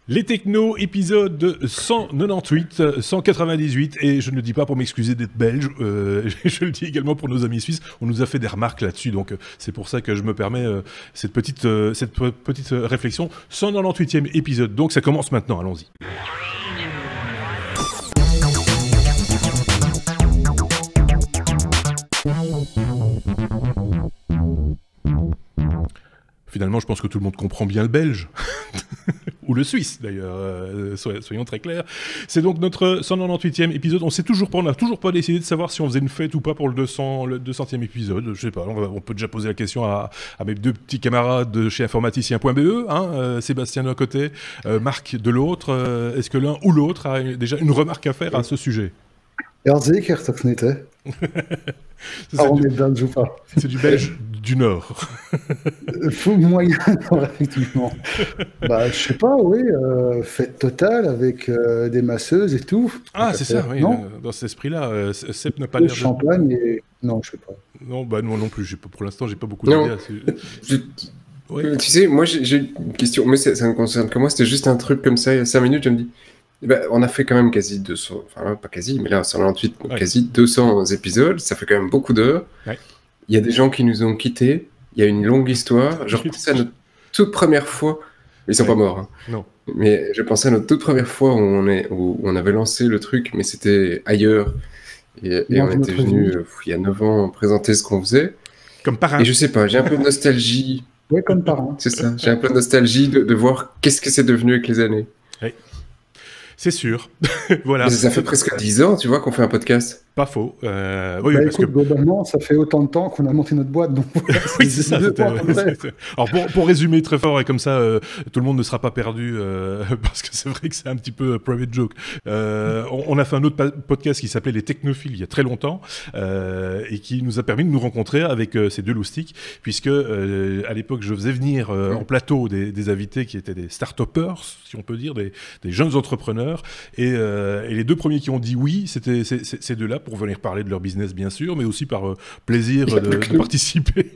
Les technos, épisode 198, 198, et je ne le dis pas pour m'excuser d'être belge, je le dis également pour nos amis suisses, on nous a fait des remarques là-dessus, donc c'est pour ça que je me permets cette petite réflexion. 198e épisode, donc ça commence maintenant, allons-y. Finalement, je pense que tout le monde comprend bien le belge. Ou le suisse, d'ailleurs, soyons très clairs. C'est donc notre 198e épisode. On n'a toujours pas décidé de savoir si on faisait une fête ou pas pour le 200e épisode. Je sais pas, on peut déjà poser la question à mes deux petits camarades de chez informaticien.be, Sébastien d'un côté, Marc de l'autre. Est-ce que l'un ou l'autre a déjà une remarque à faire à ce sujet? Ja, zeker, toch niet, hè? On est belge ou pas? C'est du belge du Nord. Faut moyen, effectivement. Bah, je sais pas, oui, fête totale avec des masseuses et tout. Ah, c'est ça, oui, dans cet esprit-là. Seb n'a pas l'air de... champagne et... Non, je sais pas. Non, bah non plus, pour l'instant, j'ai pas beaucoup d'idées. Ouais. Tu sais, moi, j'ai une question, mais ça ne concerne que moi, c'était juste un truc comme ça, il y a 5 minutes, je me dis... on a fait quand même quasi 200, enfin pas quasi, mais là 198, ouais. Quasi 200 épisodes, ça fait quand même beaucoup d'heures. Ouais. Il y a des gens qui nous ont quittés, il y a une longue histoire. Je repensais à notre toute première fois, ils sont pas morts, hein. Non. Mais je pensais à notre toute première fois où on avait lancé le truc, mais c'était ailleurs. Et on était venu il y a 9 ans présenter ce qu'on faisait. Comme par un. Et je sais pas, j'ai un peu de nostalgie. Oui, comme par un. C'est ça, j'ai un peu de nostalgie de voir qu'est-ce que c'est devenu avec les années. Oui. C'est sûr. Voilà. Mais ça fait presque 10 ans, tu vois, qu'on fait un podcast. Pas faux. Oui, parce que globalement, ça fait autant de temps qu'on a monté notre boîte. Donc voilà, oui, c'est ça. Alors, pour résumer très fort, et comme ça, tout le monde ne sera pas perdu, parce que c'est vrai que c'est un petit peu private joke. On a fait un autre podcast qui s'appelait Les Technophiles il y a très longtemps, et qui nous a permis de nous rencontrer avec ces deux loustiques, puisque à l'époque, je faisais venir en plateau des invités qui étaient des start-upers, si on peut dire, des jeunes entrepreneurs, et les deux premiers qui ont dit oui, c'était ces deux-là, pour venir parler de leur business, bien sûr, mais aussi par plaisir de participer.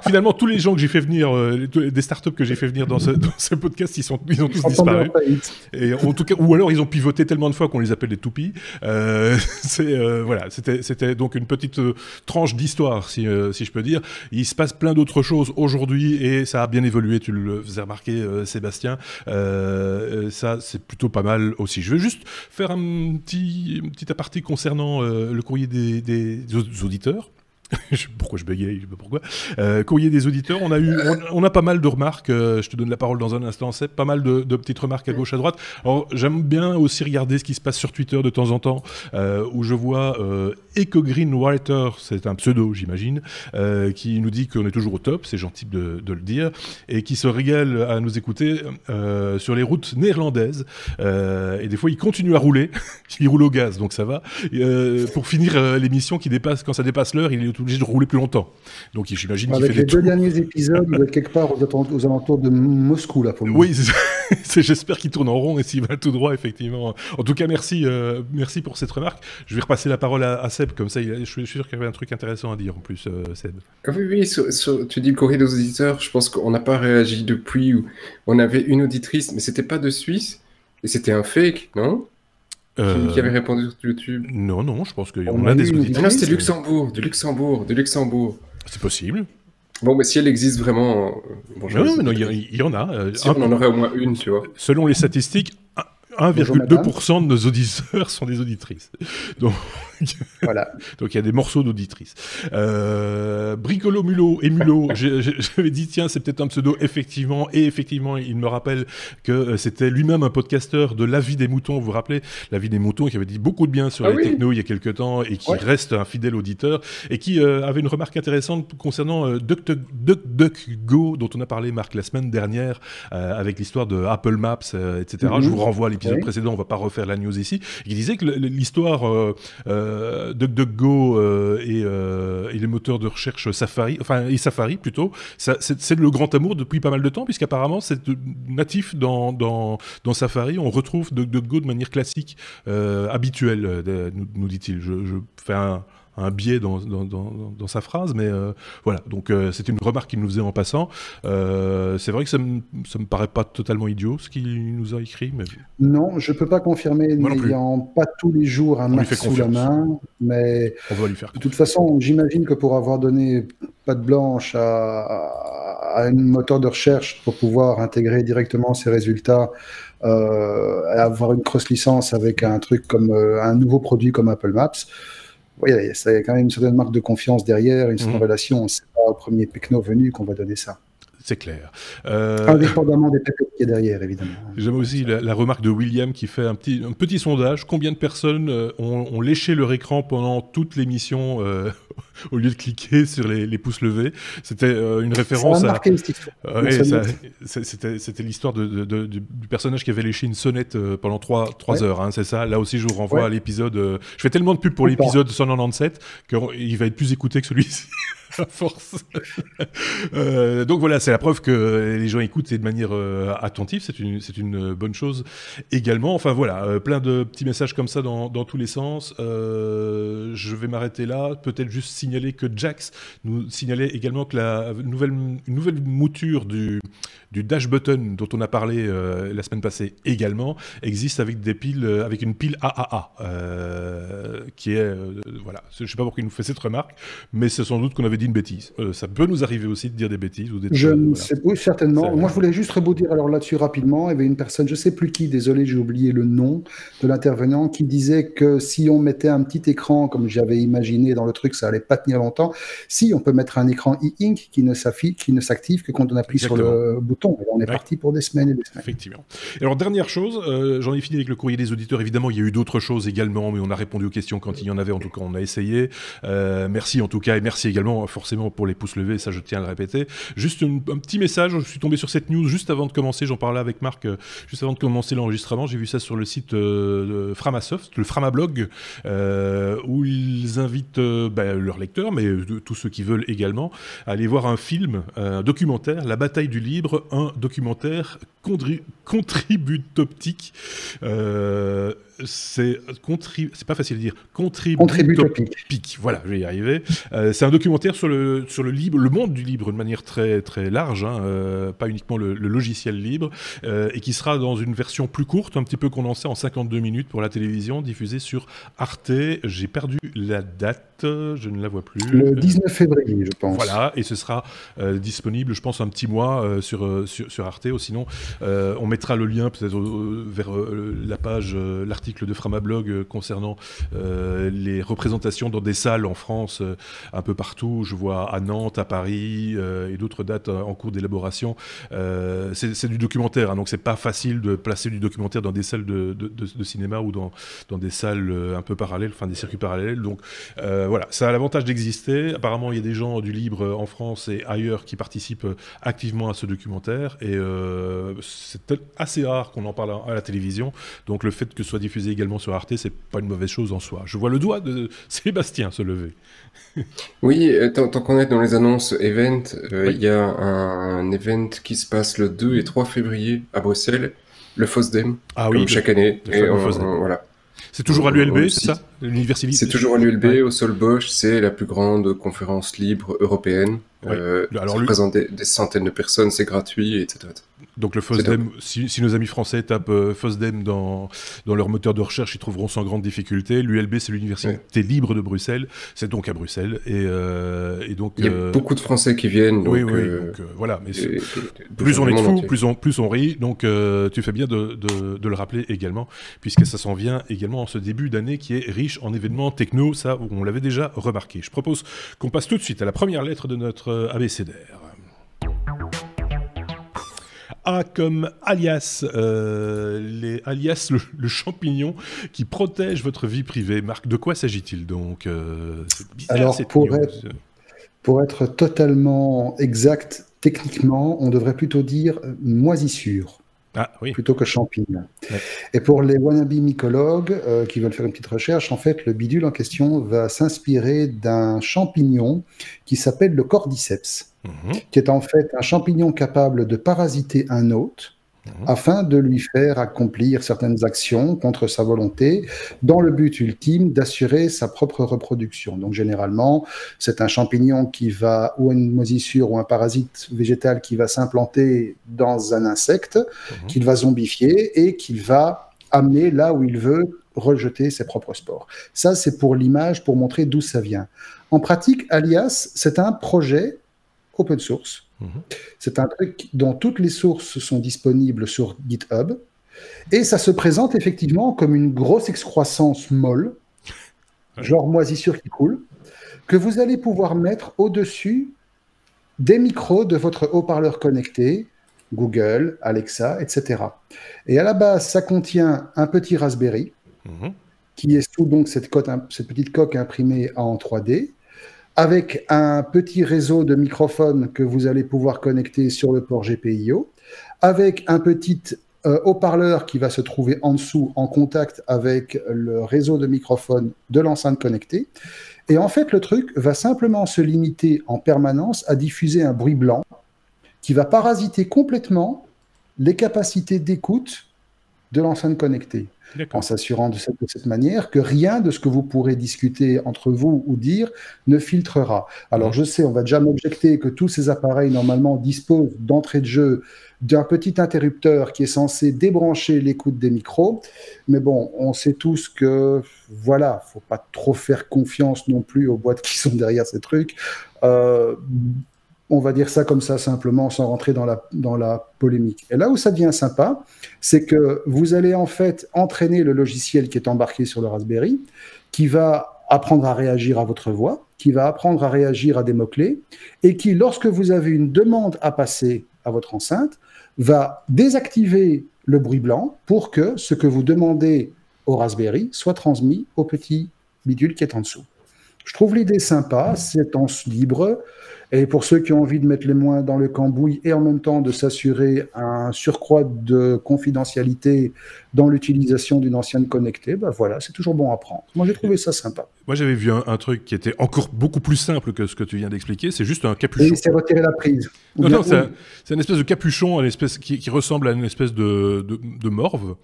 Finalement, tous les gens que j'ai fait venir, des startups que j'ai fait venir dans ce podcast, ils ont tous disparu. Et en tout cas, ou alors ils ont pivoté tellement de fois qu'on les appelle des toupies. Voilà, c'était donc une petite tranche d'histoire, si je peux dire. Il se passe plein d'autres choses aujourd'hui et ça a bien évolué, tu le faisais remarquer, Sébastien. Ça, c'est plutôt pas mal aussi. Je vais juste faire un petit aparté concernant le courrier des auditeurs. Pourquoi je bégaye, je sais pas pourquoi. Courrier des auditeurs, on a pas mal de remarques, je te donne la parole dans un instant, c'est pas mal de petites remarques à gauche à droite. Alors j'aime bien aussi regarder ce qui se passe sur Twitter de temps en temps, où je vois EcoGreenWriter, c'est un pseudo j'imagine, qui nous dit qu'on est toujours au top, c'est gentil de le dire, et qui se régale à nous écouter sur les routes néerlandaises, et des fois il continue à rouler, il roule au gaz donc ça va, pour finir l'émission qui dépasse, quand ça dépasse l'heure, il est obligé de rouler plus longtemps. Donc j'imagine qu'il fait les deux derniers épisodes, il va être quelque part aux alentours de Moscou là pour le moment. Oui, j'espère qu'il tourne en rond et s'il va tout droit effectivement. En tout cas, merci pour cette remarque. Je vais repasser la parole à Seb, comme ça je suis sûr qu'il y avait un truc intéressant à dire en plus, Seb. Oui, tu dis le courrier des auditeurs, je pense qu'on n'a pas réagi depuis, où on avait une auditrice, mais c'était pas de Suisse, et c'était un fake, non? Qui avait répondu sur YouTube. Non, je pense qu'on a des auditeurs. Non, c'était du Luxembourg. C'est possible. Bon, mais si elle existe vraiment... non, il y en a. Si on en aurait au moins une, tu vois. Selon les statistiques, 1,2% de nos auditeurs sont des auditrices. Donc, voilà. Donc il y a des morceaux d'auditrices. Bricolo Mulot et Mulot, j'avais dit tiens c'est peut-être un pseudo effectivement, et effectivement il me rappelle que c'était lui-même un podcasteur de La Vie des Moutons, vous vous rappelez La Vie des Moutons, qui avait dit beaucoup de bien sur les technos il y a quelques temps et qui reste un fidèle auditeur et qui avait une remarque intéressante concernant DuckDuckGo dont on a parlé Marc la semaine dernière avec l'histoire de Apple Maps, etc. Je vous renvoie à l'épisode précédent, on va pas refaire la news ici. Il disait que l'histoire DuckDuckGo et les moteurs de recherche Safari, et Safari plutôt, c'est le grand amour depuis pas mal de temps, puisqu'apparemment c'est natif dans Safari, on retrouve DuckDuckGo de manière classique, habituelle, nous dit-il. Je fais un un biais dans sa phrase, mais voilà. Donc c'était une remarque qu'il nous faisait en passant. C'est vrai que ça me paraît pas totalement idiot ce qu'il nous a écrit, mais Non, je peux pas confirmer, n'ayant pas tous les jours un Mac sous la main, mais on va lui faire de toute façon, j'imagine que pour avoir donné patte blanche à un moteur de recherche pour pouvoir intégrer directement ces résultats, avoir une cross-licence avec un truc comme un nouveau produit comme Apple Maps, oui, c'est quand même une certaine marque de confiance derrière, une certaine relation. C'est pas au premier pecno venu qu'on va donner ça. C'est clair. Indépendamment des pépettes qui est derrière, évidemment. J'aime aussi la remarque de William qui fait un petit sondage. Combien de personnes ont léché leur écran pendant toute l'émission au lieu de cliquer sur les pouces levés? C'était une référence à... C'était l'histoire du personnage qui avait léché une sonnette pendant 3 heures. Hein, c'est ça. Là aussi, je vous renvoie à l'épisode... je fais tellement de pub pour l'épisode 197 qu'il va être plus écouté que celui-ci. À force. Donc voilà, c'est la preuve que les gens écoutent et de manière attentive, c'est une bonne chose également. Enfin voilà, plein de petits messages comme ça dans tous les sens. Je vais m'arrêter là, peut-être juste signaler que Jax nous signalait également que une nouvelle mouture du dash button dont on a parlé la semaine passée également existe avec avec une pile AAA qui est voilà, je sais pas pourquoi il nous fait cette remarque, mais c'est sans doute qu'on avait dit une bêtise. Ça peut nous arriver aussi de dire des bêtises ou je ne sais pas, certainement. Moi je voulais juste rebondir alors là-dessus rapidement. Il y avait une personne, je sais plus qui, désolé, j'ai oublié le nom de l'intervenant, qui disait que si on mettait un petit écran comme j'avais imaginé dans le truc, ça allait pas tenir longtemps. Si on peut mettre un écran e-ink qui ne s'active que quand on appuie sur le bouton. Et là, on est parti pour des semaines et des semaines. Effectivement. Et alors dernière chose, j'en ai fini avec le courrier des auditeurs. Évidemment, il y a eu d'autres choses également, mais on a répondu aux questions quand il y en avait. En tout cas, on a essayé. Merci en tout cas, et merci également forcément pour les pouces levés, ça je tiens à le répéter. Juste un petit message, je suis tombé sur cette news juste avant de commencer, j'en parlais avec Marc juste avant de commencer l'enregistrement, j'ai vu ça sur le site de Framasoft, le Framablog, où ils invitent leurs lecteurs, mais tous ceux qui veulent également, à aller voir un film, un documentaire, La bataille du livre, un documentaire contributoptique. C'est pas facile à dire. Contributoptique. Voilà, je vais y arriver. C'est un documentaire sur le libre, le monde du libre de manière très très large, hein, pas uniquement le logiciel libre, et qui sera dans une version plus courte, un petit peu condensée en 52 minutes pour la télévision, diffusée sur Arte. J'ai perdu la date, je ne la vois plus. Le 19 février, je pense. Voilà, et ce sera disponible, je pense, un petit mois sur Arte. Ou sinon, on mettra le lien peut-être vers la page, l'article de Framablog concernant les représentations dans des salles en France, un peu partout. Je vois à Nantes, à Paris et d'autres dates en cours d'élaboration. C'est du documentaire, hein, donc c'est pas facile de placer du documentaire dans des salles de cinéma ou dans des salles un peu parallèles, enfin des circuits parallèles. Donc voilà, ça a l'avantage d'exister. Apparemment, il y a des gens du libre en France et ailleurs qui participent activement à ce documentaire, et c'est assez rare qu'on en parle à la télévision. Donc le fait que ce soit diffusé également sur Arte, c'est pas une mauvaise chose en soi. Je vois le doigt de Sébastien se lever. Oui, tant qu'on est dans les annonces event, il y a un event qui se passe le 2 et 3 février à Bruxelles, le FOSDEM, comme chaque année. Et voilà. C'est toujours à l'ULB, c'est ça? L'université. C'est toujours à l'ULB, au Sol Bosch. C'est la plus grande conférence libre européenne. Alors, ça représente des centaines de personnes, c'est gratuit, etc. Donc le FOSDEM, si nos amis français tapent FOSDEM dans leur moteur de recherche, ils trouveront sans grande difficulté. L'ULB, c'est l'université libre de Bruxelles. C'est donc à Bruxelles. Et donc, il y a beaucoup de Français qui viennent. Donc, donc voilà. Mais plus on est de fous, plus on rit. Donc tu fais bien de le rappeler également, puisque ça s'en vient également en ce début d'année qui est riche en événements techno. Ça, on l'avait déjà remarqué. Je propose qu'on passe tout de suite à la première lettre de notre abécédaire. A comme alias, alias le champignon qui protège votre vie privée. Marc, de quoi s'agit-il donc? C'est bizarre. Alors, pour être totalement exact, techniquement, on devrait plutôt dire moisissure. Plutôt que champignon. Ouais. Et pour les wannabe mycologues qui veulent faire une petite recherche, en fait, le bidule en question va s'inspirer d'un champignon qui s'appelle le cordyceps, qui est en fait un champignon capable de parasiter un hôte afin de lui faire accomplir certaines actions contre sa volonté, dans le but ultime d'assurer sa propre reproduction. Donc généralement, c'est un champignon qui va, ou une moisissure, ou un parasite végétal qui va s'implanter dans un insecte, qu'il va zombifier et qu'il va amener là où il veut rejeter ses propres spores. Ça, c'est pour l'image, pour montrer d'où ça vient. En pratique, Alias, c'est un projet open source. C'est un truc dont toutes les sources sont disponibles sur GitHub. Et ça se présente effectivement comme une grosse excroissance molle, genre moisissure qui coule, que vous allez pouvoir mettre au-dessus des micros de votre haut-parleur connecté, Google, Alexa, etc. Et à la base, ça contient un petit Raspberry, qui est sous donc cette petite coque imprimée en 3D, avec un petit réseau de microphones que vous allez pouvoir connecter sur le port GPIO, avec un petit haut-parleur qui va se trouver en dessous, en contact avec le réseau de microphones de l'enceinte connectée. Et en fait, le truc va simplement se limiter en permanence à diffuser un bruit blanc qui va parasiter complètement les capacités d'écoute de l'enceinte connectée, en s'assurant de cette manière que rien de ce que vous pourrez discuter entre vous ou dire ne filtrera. Alors je sais, on va déjà m'objecter que tous ces appareils normalement disposent d'entrée de jeu d'un petit interrupteur qui est censé débrancher l'écoute des micros, mais bon, on sait tous que voilà, faut pas trop faire confiance non plus aux boîtes qui sont derrière ces trucs. On va dire ça comme ça simplement, sans rentrer dans la polémique. Et là où ça devient sympa, c'est que vous allez en fait entraîner le logiciel qui est embarqué sur le Raspberry, qui va apprendre à réagir à votre voix, qui va apprendre à réagir à des mots-clés, et qui, lorsque vous avez une demande à passer à votre enceinte, va désactiver le bruit blanc pour que ce que vous demandez au Raspberry soit transmis au petit bidule qui est en dessous. Je trouve l'idée sympa, c'est en libre. Et pour ceux qui ont envie de mettre les mains dans le cambouis et en même temps de s'assurer un surcroît de confidentialité dans l'utilisation d'une ancienne connectée, ben voilà, c'est toujours bon à prendre. Moi, j'ai trouvé ça sympa. Moi, j'avais vu un truc qui était encore beaucoup plus simple que ce que tu viens d'expliquer. C'est juste un capuchon. Et c'est retirer la prise. Non, c'est une espèce de capuchon, une espèce qui ressemble à une espèce de morve,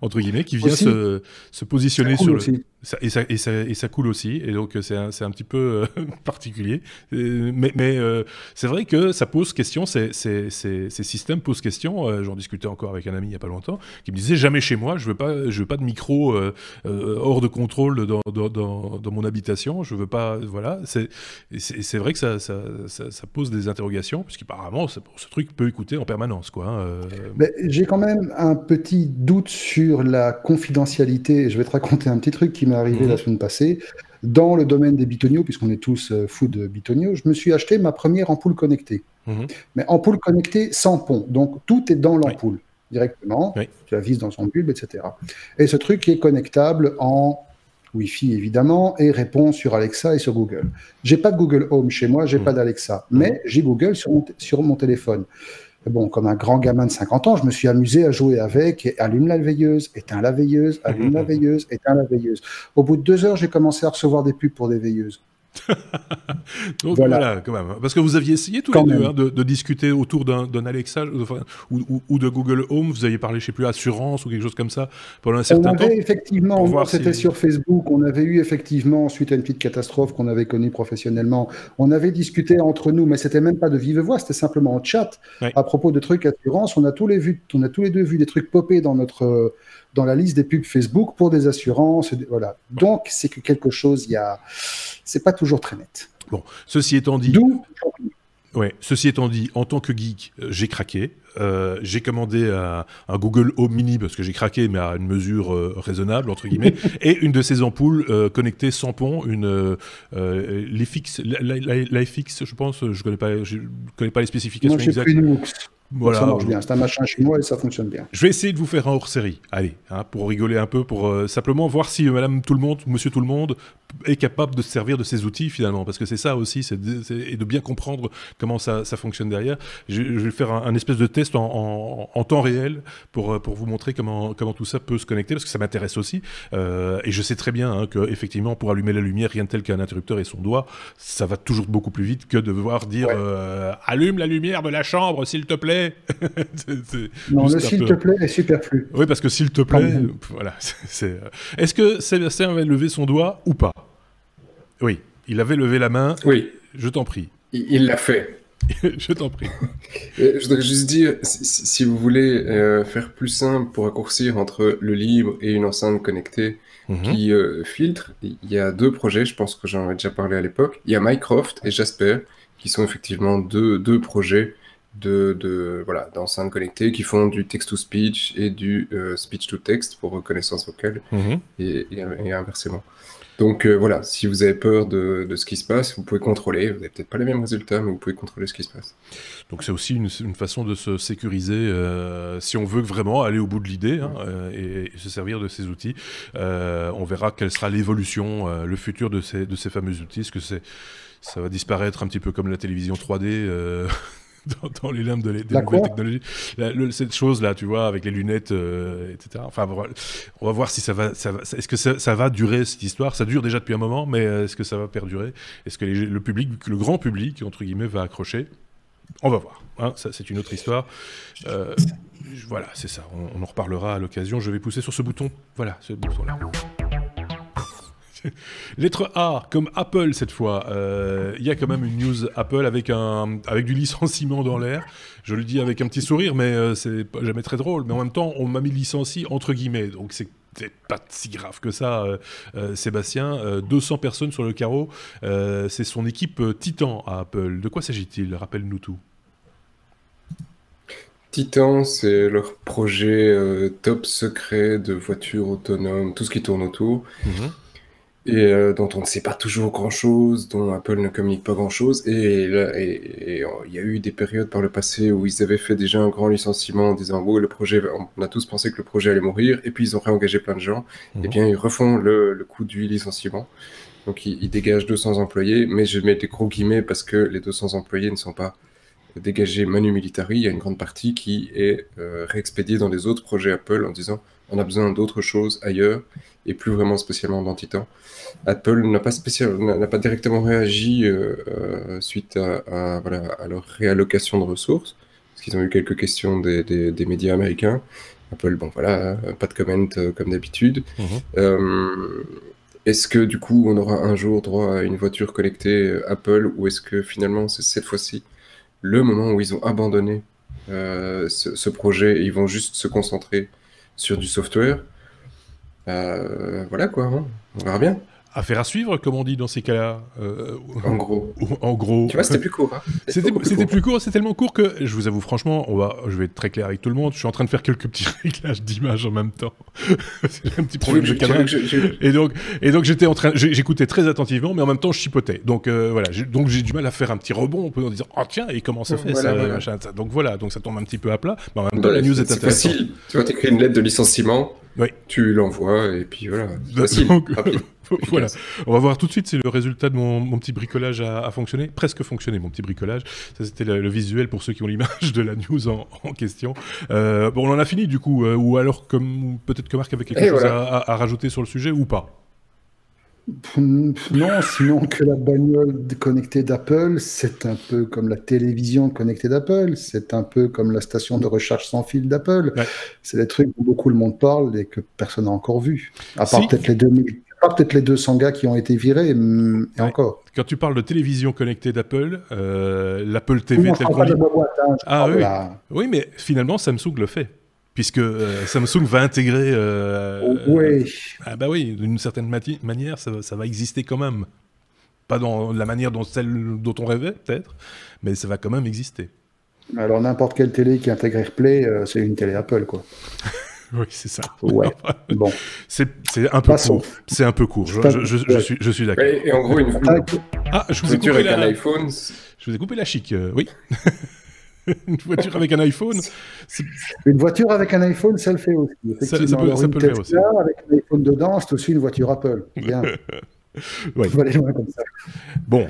entre guillemets, qui vient se positionner sur le... Et ça coule aussi, et donc c'est un petit peu particulier. Mais c'est vrai que ça pose question, ces systèmes posent question. J'en discutais encore avec un ami il n'y a pas longtemps, qui me disait jamais chez moi, je veux pas de micro hors de contrôle dans mon habitation, je veux pas, voilà. C'est vrai que ça pose des interrogations, puisqu'apparemment ce truc peut écouter en permanence, quoi. Mais j'ai quand même un petit doute sur la confidentialité. Je vais te raconter un petit truc qui m'est arrivé la semaine passée. Dans le domaine des bitonios, puisqu'on est tous fous de bitonios, je me suis acheté ma première ampoule connectée. Mais ampoule connectée sans pont. Donc, tout est dans l'ampoule, directement. Tu la vises dans son bulbe, etc. Et ce truc est connectable en Wi-Fi, évidemment, et répond sur Alexa et sur Google. J'ai pas de Google Home chez moi, j'ai pas d'Alexa. Mais j'ai Google sur mon téléphone. Bon, comme un grand gamin de 50 ans, je me suis amusé à jouer avec, et allume la veilleuse, éteins la veilleuse, allume la veilleuse, éteins la veilleuse. Au bout de 2 heures, j'ai commencé à recevoir des pubs pour des veilleuses. Donc voilà, quand même. Parce que vous aviez essayé tous les deux de discuter autour d'un Alexa ou de Google Home, vous aviez parlé, je ne sais plus, assurance ou quelque chose comme ça pendant un certain temps. Effectivement, c'était sur Facebook, on avait eu effectivement, suite à une petite catastrophe qu'on avait connue professionnellement, on avait discuté entre nous, mais c'était même pas de vive voix, c'était simplement en chat à propos de trucs assurance. On a tous les deux vu des trucs popper dans la liste des pubs Facebook pour des assurances. Voilà. Donc, c'est que quelque chose, c'est pas toujours très net. Bon, ceci étant dit, en tant que geek, j'ai craqué. J'ai commandé un Google Home Mini parce que j'ai craqué, mais à une mesure raisonnable, entre guillemets, et une de ces ampoules connectées sans pont, une LifeX, je pense, je connais pas les spécifications exactes. Voilà. Ça marche bien, c'est un machin chinois et ça fonctionne bien. Je vais essayer de vous faire un hors-série, allez, pour rigoler un peu, pour simplement voir si madame tout le monde, monsieur tout le monde est capable de se servir de ces outils finalement, parce que c'est ça aussi, et de bien comprendre comment ça fonctionne derrière. Je vais faire un espèce de test en temps réel pour vous montrer comment tout ça peut se connecter, parce que ça m'intéresse aussi, et je sais très bien qu'effectivement pour allumer la lumière, rien de tel qu'un interrupteur et son doigt, ça va toujours beaucoup plus vite que de devoir dire allume la lumière de la chambre s'il te plaît, plaît. Non, le s'il te plaît est superflu. Oui, parce que s'il te plaît, voilà. Est-ce que Sébastien avait levé son doigt ou pas? Oui, il avait levé la main. Oui. Je t'en prie. Il l'a fait. Je t'en prie. Je voudrais juste dire, si vous voulez faire plus simple pour raccourcir entre le livre et une enceinte connectée qui filtre, il y a 2 projets, je pense que j'en ai déjà parlé à l'époque. Il y a Mycroft et Jasper, qui sont effectivement deux projets d'enceintes connectées qui font du text-to-speech et du speech-to-text pour reconnaissance vocale et inversement. Donc voilà, si vous avez peur de ce qui se passe, vous pouvez contrôler. Vous n'avez peut-être pas les mêmes résultats, mais vous pouvez contrôler ce qui se passe. Donc c'est aussi une façon de se sécuriser si on veut vraiment aller au bout de l'idée et se servir de ces outils. On verra quelle sera l'évolution, le futur de ces fameux outils. Est-ce que ça va disparaître un petit peu comme la télévision 3D dans les limbes des nouvelles technologies. Cette chose-là, tu vois, avec les lunettes, etc. Enfin, on va voir si ça va est-ce que ça va durer, cette histoire? Ça dure déjà depuis un moment, mais est-ce que ça va perdurer? Est-ce que le grand public, entre guillemets, va accrocher? On va voir. Hein, ça, c'est une autre histoire. Voilà, c'est ça. On en reparlera à l'occasion. Je vais pousser sur ce bouton. Voilà, ce bouton-là. Lettre A, comme Apple cette fois. Il y a quand même une news Apple avec du licenciement dans l'air. Je le dis avec un petit sourire, mais c'est jamais très drôle. Mais en même temps, on m'a mis licencié entre guillemets. Donc c'est pas si grave que ça, Sébastien. 200 personnes sur le carreau. C'est son équipe Titan à Apple. De quoi s'agit-il? Rappelle-nous tout. Titan, c'est leur projet top secret de voitures autonomes, tout ce qui tourne autour. Et dont on ne sait pas toujours grand-chose, dont Apple ne communique pas grand-chose. Et il y a eu des périodes par le passé où ils avaient fait déjà un grand licenciement en disant « le projet, on a tous pensé que le projet allait mourir », et puis ils ont réengagé plein de gens. Et bien, ils refont le coup du licenciement. Donc, ils dégagent 200 employés, mais je mets des gros guillemets parce que les 200 employés ne sont pas dégagés manu militari. Il y a une grande partie qui est réexpédiée dans les autres projets Apple en disant « on a besoin d'autres choses ailleurs ». Et plus vraiment spécialement dans Titan. Apple n'a pas directement réagi suite à leur réallocation de ressources, parce qu'ils ont eu quelques questions des médias américains. Apple, pas de comment comme d'habitude. Est-ce que du coup on aura un jour droit à une voiture connectée Apple, ou est-ce que finalement c'est cette fois-ci le moment où ils ont abandonné ce projet et ils vont juste se concentrer sur du software? Voilà quoi, hein. On verra bien. Affaire à suivre, comme on dit dans ces cas-là. En gros. En gros. Tu vois, c'était plus court. Hein. C'était plus court, c'est tellement court que, je vous avoue franchement, je vais être très clair avec tout le monde, je suis en train de faire quelques petits réglages d'image en même temps. J'ai un petit problème de caméra. Et donc j'étais en train, j'écoutais très attentivement, mais en même temps je chipotais. Donc voilà, donc j'ai du mal à faire un petit rebond en disant « Oh tiens, et comment ça fait ça, machin, ça » Donc voilà, donc ça tombe un petit peu à plat, mais en même temps la news est intéressante. Facile. Tu vois, t'écris une lettre de licenciement, tu l'envoies, et puis voilà. Facile, rapide. Voilà, on va voir tout de suite si le résultat de mon petit bricolage a fonctionné, presque fonctionné mon petit bricolage. Ça c'était le visuel pour ceux qui ont l'image de la news en question. Bon, on en a fini du coup, ou alors peut-être que Marc avait quelque chose à rajouter sur le sujet ou pas. Non, sinon que la bagnole connectée d'Apple, c'est un peu comme la télévision connectée d'Apple, c'est un peu comme la station de recharge sans fil d'Apple. Ouais. C'est des trucs dont beaucoup le monde parle et que personne n'a encore vu. À part peut-être les 200 gars qui ont été virés, et encore. Quand tu parles de télévision connectée d'Apple, l'Apple TV tel qu'on dit... Oui, mais finalement, Samsung le fait. Puisque Samsung va intégrer... oui. Ah bah oui, d'une certaine manière, ça va exister quand même. Pas dans la manière dont on rêvait, peut-être, mais ça va quand même exister. Alors, n'importe quelle télé qui intègre AirPlay, c'est une télé Apple, quoi. Oui, c'est ça. Ouais, bon. C'est un peu court. C'est un peu court. Je suis d'accord. Et en gros, je vous ai coupé avec un iPhone. Je vous ai coupé la chic, oui. Une voiture avec un iPhone. Une voiture avec un iPhone, ça le fait aussi. Ça peut le faire aussi. Avec un iPhone dedans, c'est aussi une voiture Apple. Bien. Ouais. On va aller loin comme ça. Bon.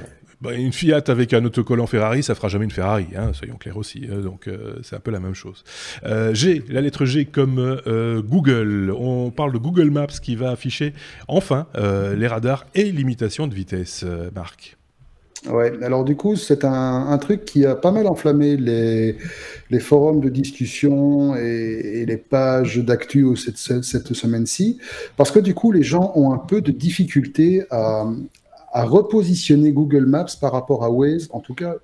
Une Fiat avec un autocollant Ferrari, ça fera jamais une Ferrari, hein, soyons clairs aussi. Donc c'est un peu la même chose. G, la lettre G comme Google. On parle de Google Maps qui va afficher enfin les radars et limitation de vitesse, Marc. Ouais, alors du coup, c'est un truc qui a pas mal enflammé les forums de discussion et les pages d'actu cette semaine-ci, parce que du coup, les gens ont un peu de difficulté à repositionner Google Maps par rapport à Waze, en tout cas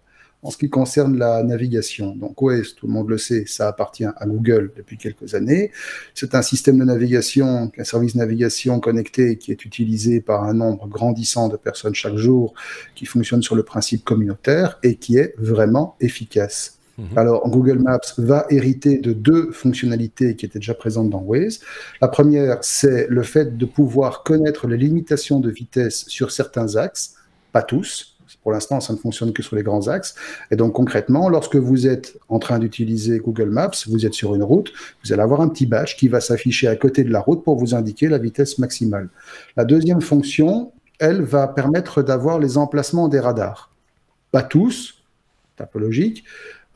en ce qui concerne la navigation. Donc Waze, tout le monde le sait, ça appartient à Google depuis quelques années. C'est un système de navigation, un service de navigation connecté qui est utilisé par un nombre grandissant de personnes chaque jour, qui fonctionne sur le principe communautaire et qui est vraiment efficace. Alors, Google Maps va hériter de deux fonctionnalités qui étaient déjà présentes dans Waze. La première, c'est le fait de pouvoir connaître les limitations de vitesse sur certains axes, pas tous. Pour l'instant, ça ne fonctionne que sur les grands axes. Et donc, concrètement, lorsque vous êtes en train d'utiliser Google Maps, vous êtes sur une route, vous allez avoir un petit badge qui va s'afficher à côté de la route pour vous indiquer la vitesse maximale. La deuxième fonction, elle va permettre d'avoir les emplacements des radars. Pas tous, c'est un peu logique.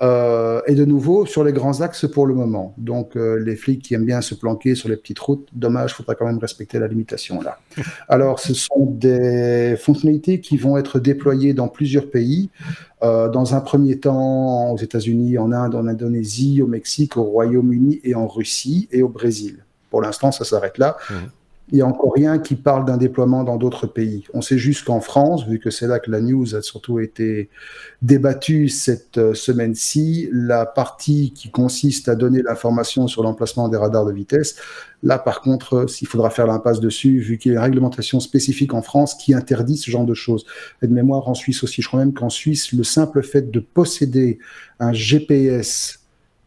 Et de nouveau, sur les grands axes pour le moment. Donc, les flics qui aiment bien se planquer sur les petites routes, dommage, il faudra quand même respecter la limitation là. Alors, ce sont des fonctionnalités qui vont être déployées dans plusieurs pays. Dans un premier temps, aux États-Unis, en Inde, en Indonésie, au Mexique, au Royaume-Uni et en Russie et au Brésil. Pour l'instant, ça s'arrête là. Il n'y a encore rien qui parle d'un déploiement dans d'autres pays. On sait juste qu'en France, vu que c'est là que la news a surtout été débattue cette semaine-ci, la partie qui consiste à donner l'information sur l'emplacement des radars de vitesse, là par contre, il faudra faire l'impasse dessus, vu qu'il y a une réglementation spécifique en France qui interdit ce genre de choses. Et de mémoire en Suisse aussi, je crois même qu'en Suisse, le simple fait de posséder un GPS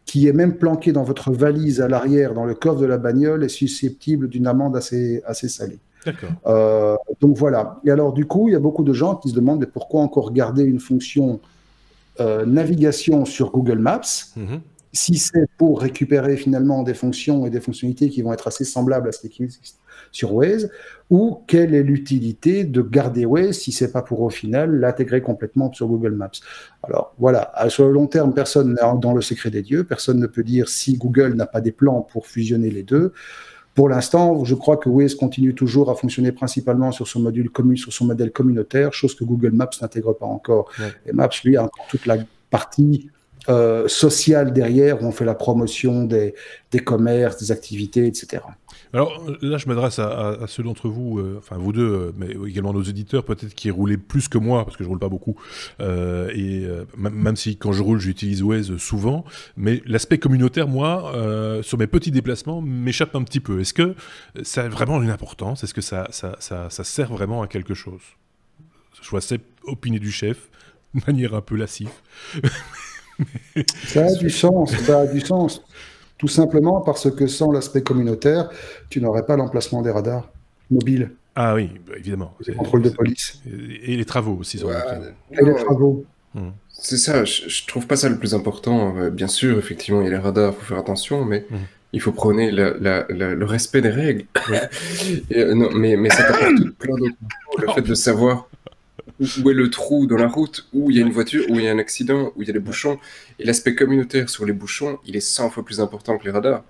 qui est même planqué dans votre valise à l'arrière, dans le coffre de la bagnole, est susceptible d'une amende assez salée. D'accord. Donc voilà. Et alors du coup, il y a beaucoup de gens qui se demandent mais pourquoi encore garder une fonction navigation sur Google Maps si c'est pour récupérer finalement des fonctions et des fonctionnalités qui vont être assez semblables à ce qui existe sur Waze, ou quelle est l'utilité de garder Waze si c'est pas pour au final l'intégrer complètement sur Google Maps. Alors voilà, sur le long terme, personne n'est dans le secret des dieux, personne ne peut dire si Google n'a pas des plans pour fusionner les deux. Pour l'instant, je crois que Waze continue toujours à fonctionner principalement sur son modèle communautaire, chose que Google Maps n'intègre pas encore. Ouais. Et Maps, lui, a encore toute la partie sociale derrière, où on fait la promotion des commerces, des activités, etc. Alors là, je m'adresse à ceux d'entre vous, enfin vous deux, mais également nos éditeurs, peut-être qui roulaient plus que moi, parce que je roule pas beaucoup, même si quand je roule, j'utilise Waze souvent, mais l'aspect communautaire, moi, sur mes petits déplacements, m'échappe un petit peu. Est-ce que ça a vraiment une importance? Est-ce que ça sert vraiment à quelque chose? Je vois cette opinion du chef, de manière un peu lascive. Ça a du sens, ça a du sens. Tout simplement parce que sans l'aspect communautaire, tu n'aurais pas l'emplacement des radars mobiles. Ah oui, bah évidemment. Les contrôles de police. Et les travaux aussi. Et les travaux. C'est ça, je trouve pas ça le plus important. Bien sûr, effectivement, il y a les radars, il faut faire attention, mais il faut prôner le respect des règles. Non, mais ça t'apporte plein d'autres choses. Le fait de savoir où est le trou dans la route, où il y a une voiture, où il y a un accident, où il y a des bouchons. Et l'aspect communautaire sur les bouchons, il est 100 fois plus important que les radars.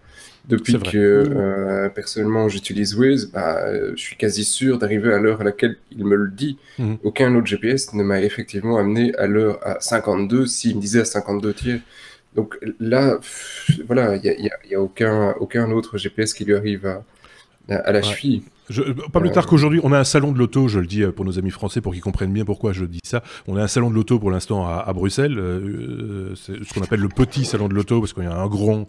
Depuis que, personnellement, j'utilise Waze, je suis quasi sûr d'arriver à l'heure à laquelle il me le dit. Aucun autre GPS ne m'a effectivement amené à l'heure à 52, s'il me disait à 52 tiers. Donc là, voilà, il n'y a aucun autre GPS qui lui arrive à la cheville. Pas plus tard qu'aujourd'hui, on a un salon de l'auto, je le dis pour nos amis français pour qu'ils comprennent bien pourquoi je dis ça. On a un salon de l'auto pour l'instant à Bruxelles, c'est ce qu'on appelle le petit salon de l'auto parce qu'il y a un grand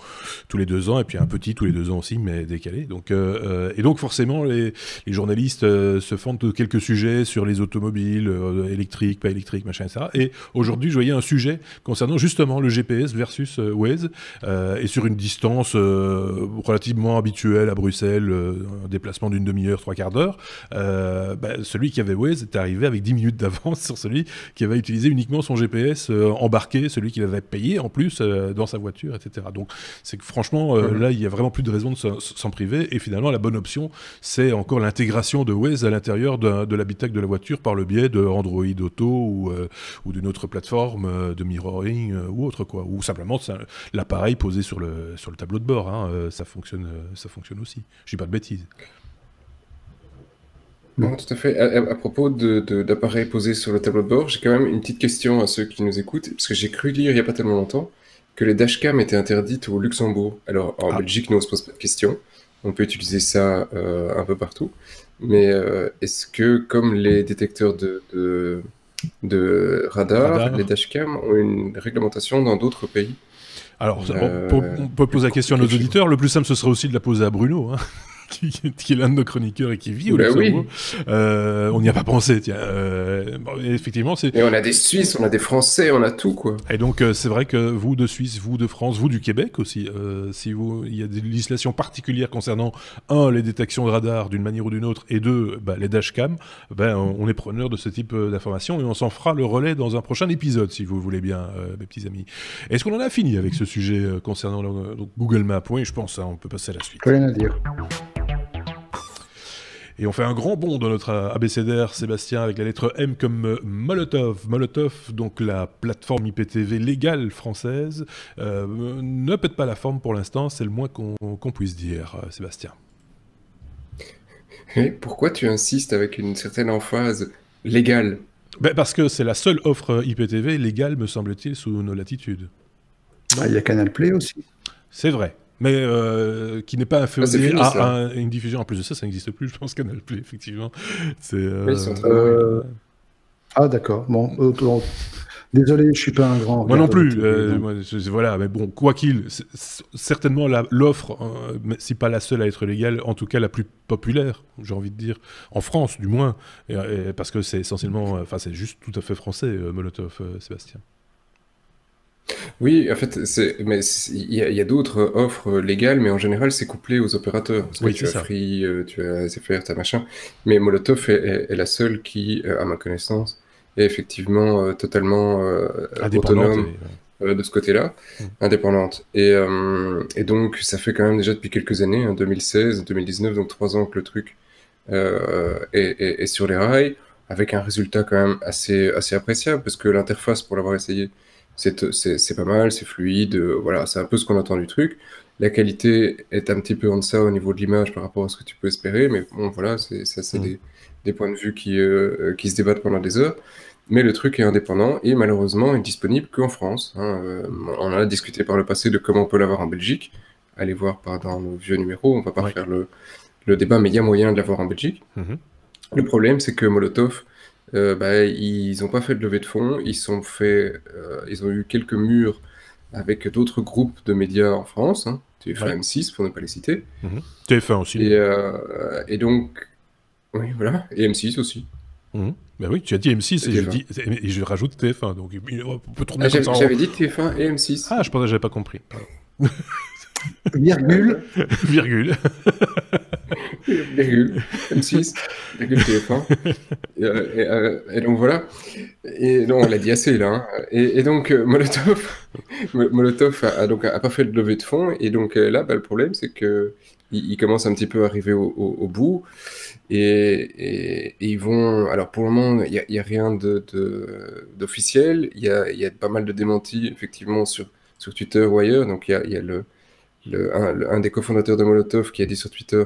tous les 2 ans et puis un petit tous les 2 ans aussi, mais décalé. Donc, et donc forcément, les journalistes se fendent de quelques sujets sur les automobiles, électriques, pas électriques, machin, etc. Et aujourd'hui, je voyais un sujet concernant justement le GPS versus Waze et sur une distance relativement habituelle à Bruxelles, un déplacement d'une demi-heure, 3/4 d'heure, celui qui avait Waze était arrivé avec 10 minutes d'avance sur celui qui avait utilisé uniquement son GPS embarqué, celui qu'il avait payé en plus dans sa voiture, etc. Donc c'est que franchement, là, il n'y a vraiment plus de raison de s'en priver. Et finalement, la bonne option, c'est encore l'intégration de Waze à l'intérieur de l'habitacle de la voiture par le biais de Android Auto ou d'une autre plateforme de mirroring ou autre, quoi. Ou simplement l'appareil posé sur le tableau de bord. Ça fonctionne aussi. Je dis pas de bêtises. Non, tout à fait. À propos d'appareils posés sur le tableau de bord, j'ai quand même une petite question à ceux qui nous écoutent, parce que j'ai cru lire il n'y a pas tellement longtemps que les dashcams étaient interdites au Luxembourg. Alors, en Belgique, nous, on se pose pas de questions. On peut utiliser ça un peu partout. Mais est-ce que, comme les détecteurs de radar, les dashcams ont une réglementation dans d'autres pays? Alors, on peut poser la question à nos auditeurs. Le plus simple, ce serait aussi de la poser à Bruno, hein, qui est l'un de nos chroniqueurs et qui vit au Luxembourg. Oui. On n'y a pas pensé, tiens. Bon, effectivement, c'est... Et on a des Suisses, on a des Français, on a tout, quoi. Et donc, c'est vrai que vous de Suisse, vous de France, vous du Québec aussi, il y a des législations particulières concernant, un, les détections de radar d'une manière ou d'une autre, et deux, les dashcams, on est preneur de ce type d'informations et on s'en fera le relais dans un prochain épisode, si vous voulez bien, mes petits amis. Est-ce qu'on en a fini avec ce sujet concernant donc Google Maps? Oui, je pense, hein, on peut passer à la suite. Rien à dire. Et on fait un grand bond dans notre abécédaire, Sébastien, avec la lettre M comme Molotov. Molotov, donc la plateforme IPTV légale française, ne pète pas la forme pour l'instant, c'est le moins qu'on puisse dire, Sébastien. Et pourquoi tu insistes avec une certaine emphase légale? Parce que c'est la seule offre IPTV légale, me semble-t-il, sous nos latitudes. Il y a Canal Play aussi. C'est vrai. Mais qui n'est pas inféodé à une diffusion. En plus de ça, ça n'existe plus, je pense, Canal Play, effectivement. Ah, d'accord. Bon, désolé, je ne suis pas un grand... Moi non plus. Voilà, mais bon, quoi qu'il, certainement l'offre, si pas la seule à être légale, en tout cas la plus populaire, j'ai envie de dire, en France, du moins, parce que c'est essentiellement... Enfin, c'est juste tout à fait français, Molotov, Sébastien. Oui, en fait, il y a d'autres offres légales, mais en général, c'est couplé aux opérateurs. Parce que tu as Free, tu as SFR, tu as machin. Mais Molotov est la seule qui, à ma connaissance, est effectivement totalement autonome de ce côté-là, indépendante. Et donc, ça fait quand même déjà depuis quelques années, 2016, 2019, donc 3 ans que le truc est sur les rails, avec un résultat quand même assez appréciable, parce que l'interface, pour l'avoir essayé, c'est pas mal, c'est fluide, voilà, c'est un peu ce qu'on attend du truc. La qualité est un petit peu en deçà au niveau de l'image par rapport à ce que tu peux espérer, mais bon, voilà, c'est des points de vue qui se débattent pendant des heures. Mais le truc est indépendant et malheureusement est disponible qu'en France. Hein. On en a discuté par le passé de comment on peut l'avoir en Belgique. Allez voir dans nos vieux numéros, on va pas faire le débat, mais il y a moyen de l'avoir en Belgique. Le problème, c'est que Molotov, ils n'ont pas fait de levée de fonds, ils ont eu quelques murs avec d'autres groupes de médias en France, hein, TF1, M6 pour ne pas les citer. TF1 aussi. Et donc, oui, voilà, et M6 aussi. Ben oui, tu as dit M6 et je rajoute TF1, donc on peut tourner comme ça. J'avais dit TF1 et M6. Ah, je pensais que j'avais pas compris. Virgule. Virgule. Virgule. M6. Virgule TF1. Et donc voilà. Et non, on l'a dit assez là. Hein. Et donc Molotov a pas fait de levée de fonds. Et donc là, le problème, c'est que il commence un petit peu à arriver au bout. Et ils vont... Alors pour le moment, il n'y a rien d'officiel. Il y a pas mal de démentis, effectivement, sur Twitter ou ailleurs. Donc il y a un des cofondateurs de Molotov qui a dit sur Twitter: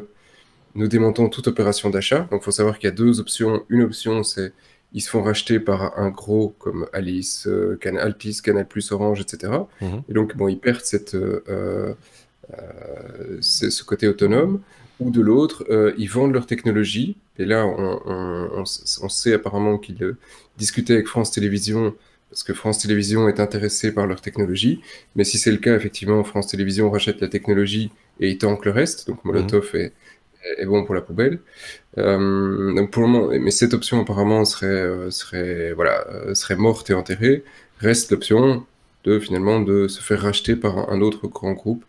nous démontons toute opération d'achat. Donc il faut savoir qu'il y a 2 options. Une option, c'est ils se font racheter par un gros comme Alice, Altis, Canal+, Orange, etc. Et donc bon, ils perdent ce côté autonome. Ou de l'autre, ils vendent leur technologie. Et là, on sait apparemment qu'ils discutaient avec France Télévisions, parce que France Télévisions est intéressée par leur technologie. Mais si c'est le cas, effectivement, France Télévisions rachète la technologie et ils tankent le reste. Donc Molotov est bon pour la poubelle. Donc pour le moment, mais cette option apparemment serait morte et enterrée. Reste l'option finalement de se faire racheter par un autre grand groupe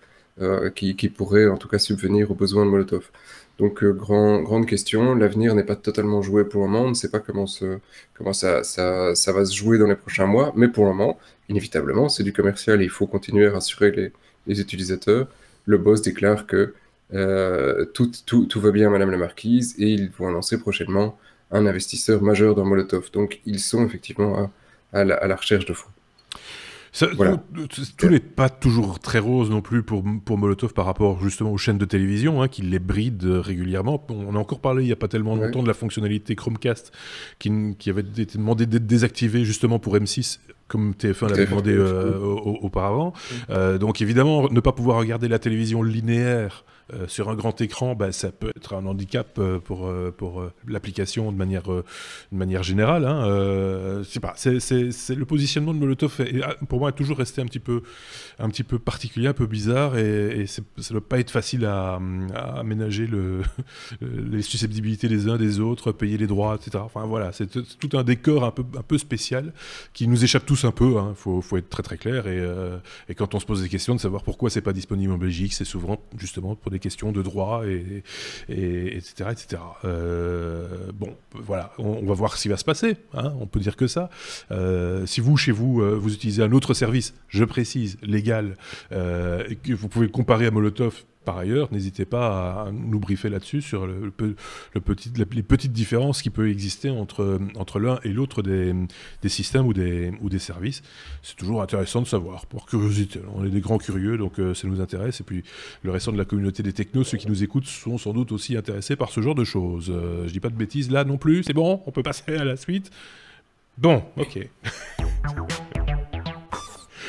qui pourrait en tout cas subvenir aux besoins de Molotov. Donc grande question, l'avenir n'est pas totalement joué pour le moment, on ne sait pas comment ça va se jouer dans les prochains mois, mais pour le moment, inévitablement, c'est du commercial et il faut continuer à rassurer les utilisateurs. Le boss déclare que tout va bien, Madame la Marquise, et ils vont annoncer prochainement un investisseur majeur dans Molotov. Donc ils sont effectivement à la recherche de fonds. Voilà. Tout n'est pas toujours très rose non plus pour Molotov par rapport justement aux chaînes de télévision qui les brident régulièrement. On a encore parlé il n'y a pas tellement longtemps de la fonctionnalité Chromecast qui avait été demandé d'être désactivée justement pour M6 comme TF1 l'avait demandé auparavant. Donc évidemment, ne pas pouvoir regarder la télévision linéaire sur un grand écran, ça peut être un handicap pour l'application de manière générale. C'est le positionnement de Molotov pour moi a toujours resté un petit peu particulier, un peu bizarre, et ça ne doit pas être facile à aménager les susceptibilité des uns des autres, payer les droits, etc. Enfin voilà, c'est tout un décor un peu spécial qui nous échappe tous un peu. Faut être très très clair, et quand on se pose des questions de savoir pourquoi c'est pas disponible en Belgique, c'est souvent justement pour des questions de droit etc. Bon, voilà, on va voir ce qui va se passer. On peut dire que ça. Si chez vous, vous utilisez un autre service, je précise, légal, et que vous pouvez comparer à Molotov. Par ailleurs, n'hésitez pas à nous briefer là-dessus sur les petites différences qui peuvent exister entre l'un et l'autre des systèmes ou des services. C'est toujours intéressant de savoir, pour curiosité. On est des grands curieux, donc ça nous intéresse. Et puis le restant de la communauté des technos, ceux qui nous écoutent, sont sans doute aussi intéressés par ce genre de choses. Je dis pas de bêtises là non plus, c'est bon, on peut passer à la suite. Bon, ok.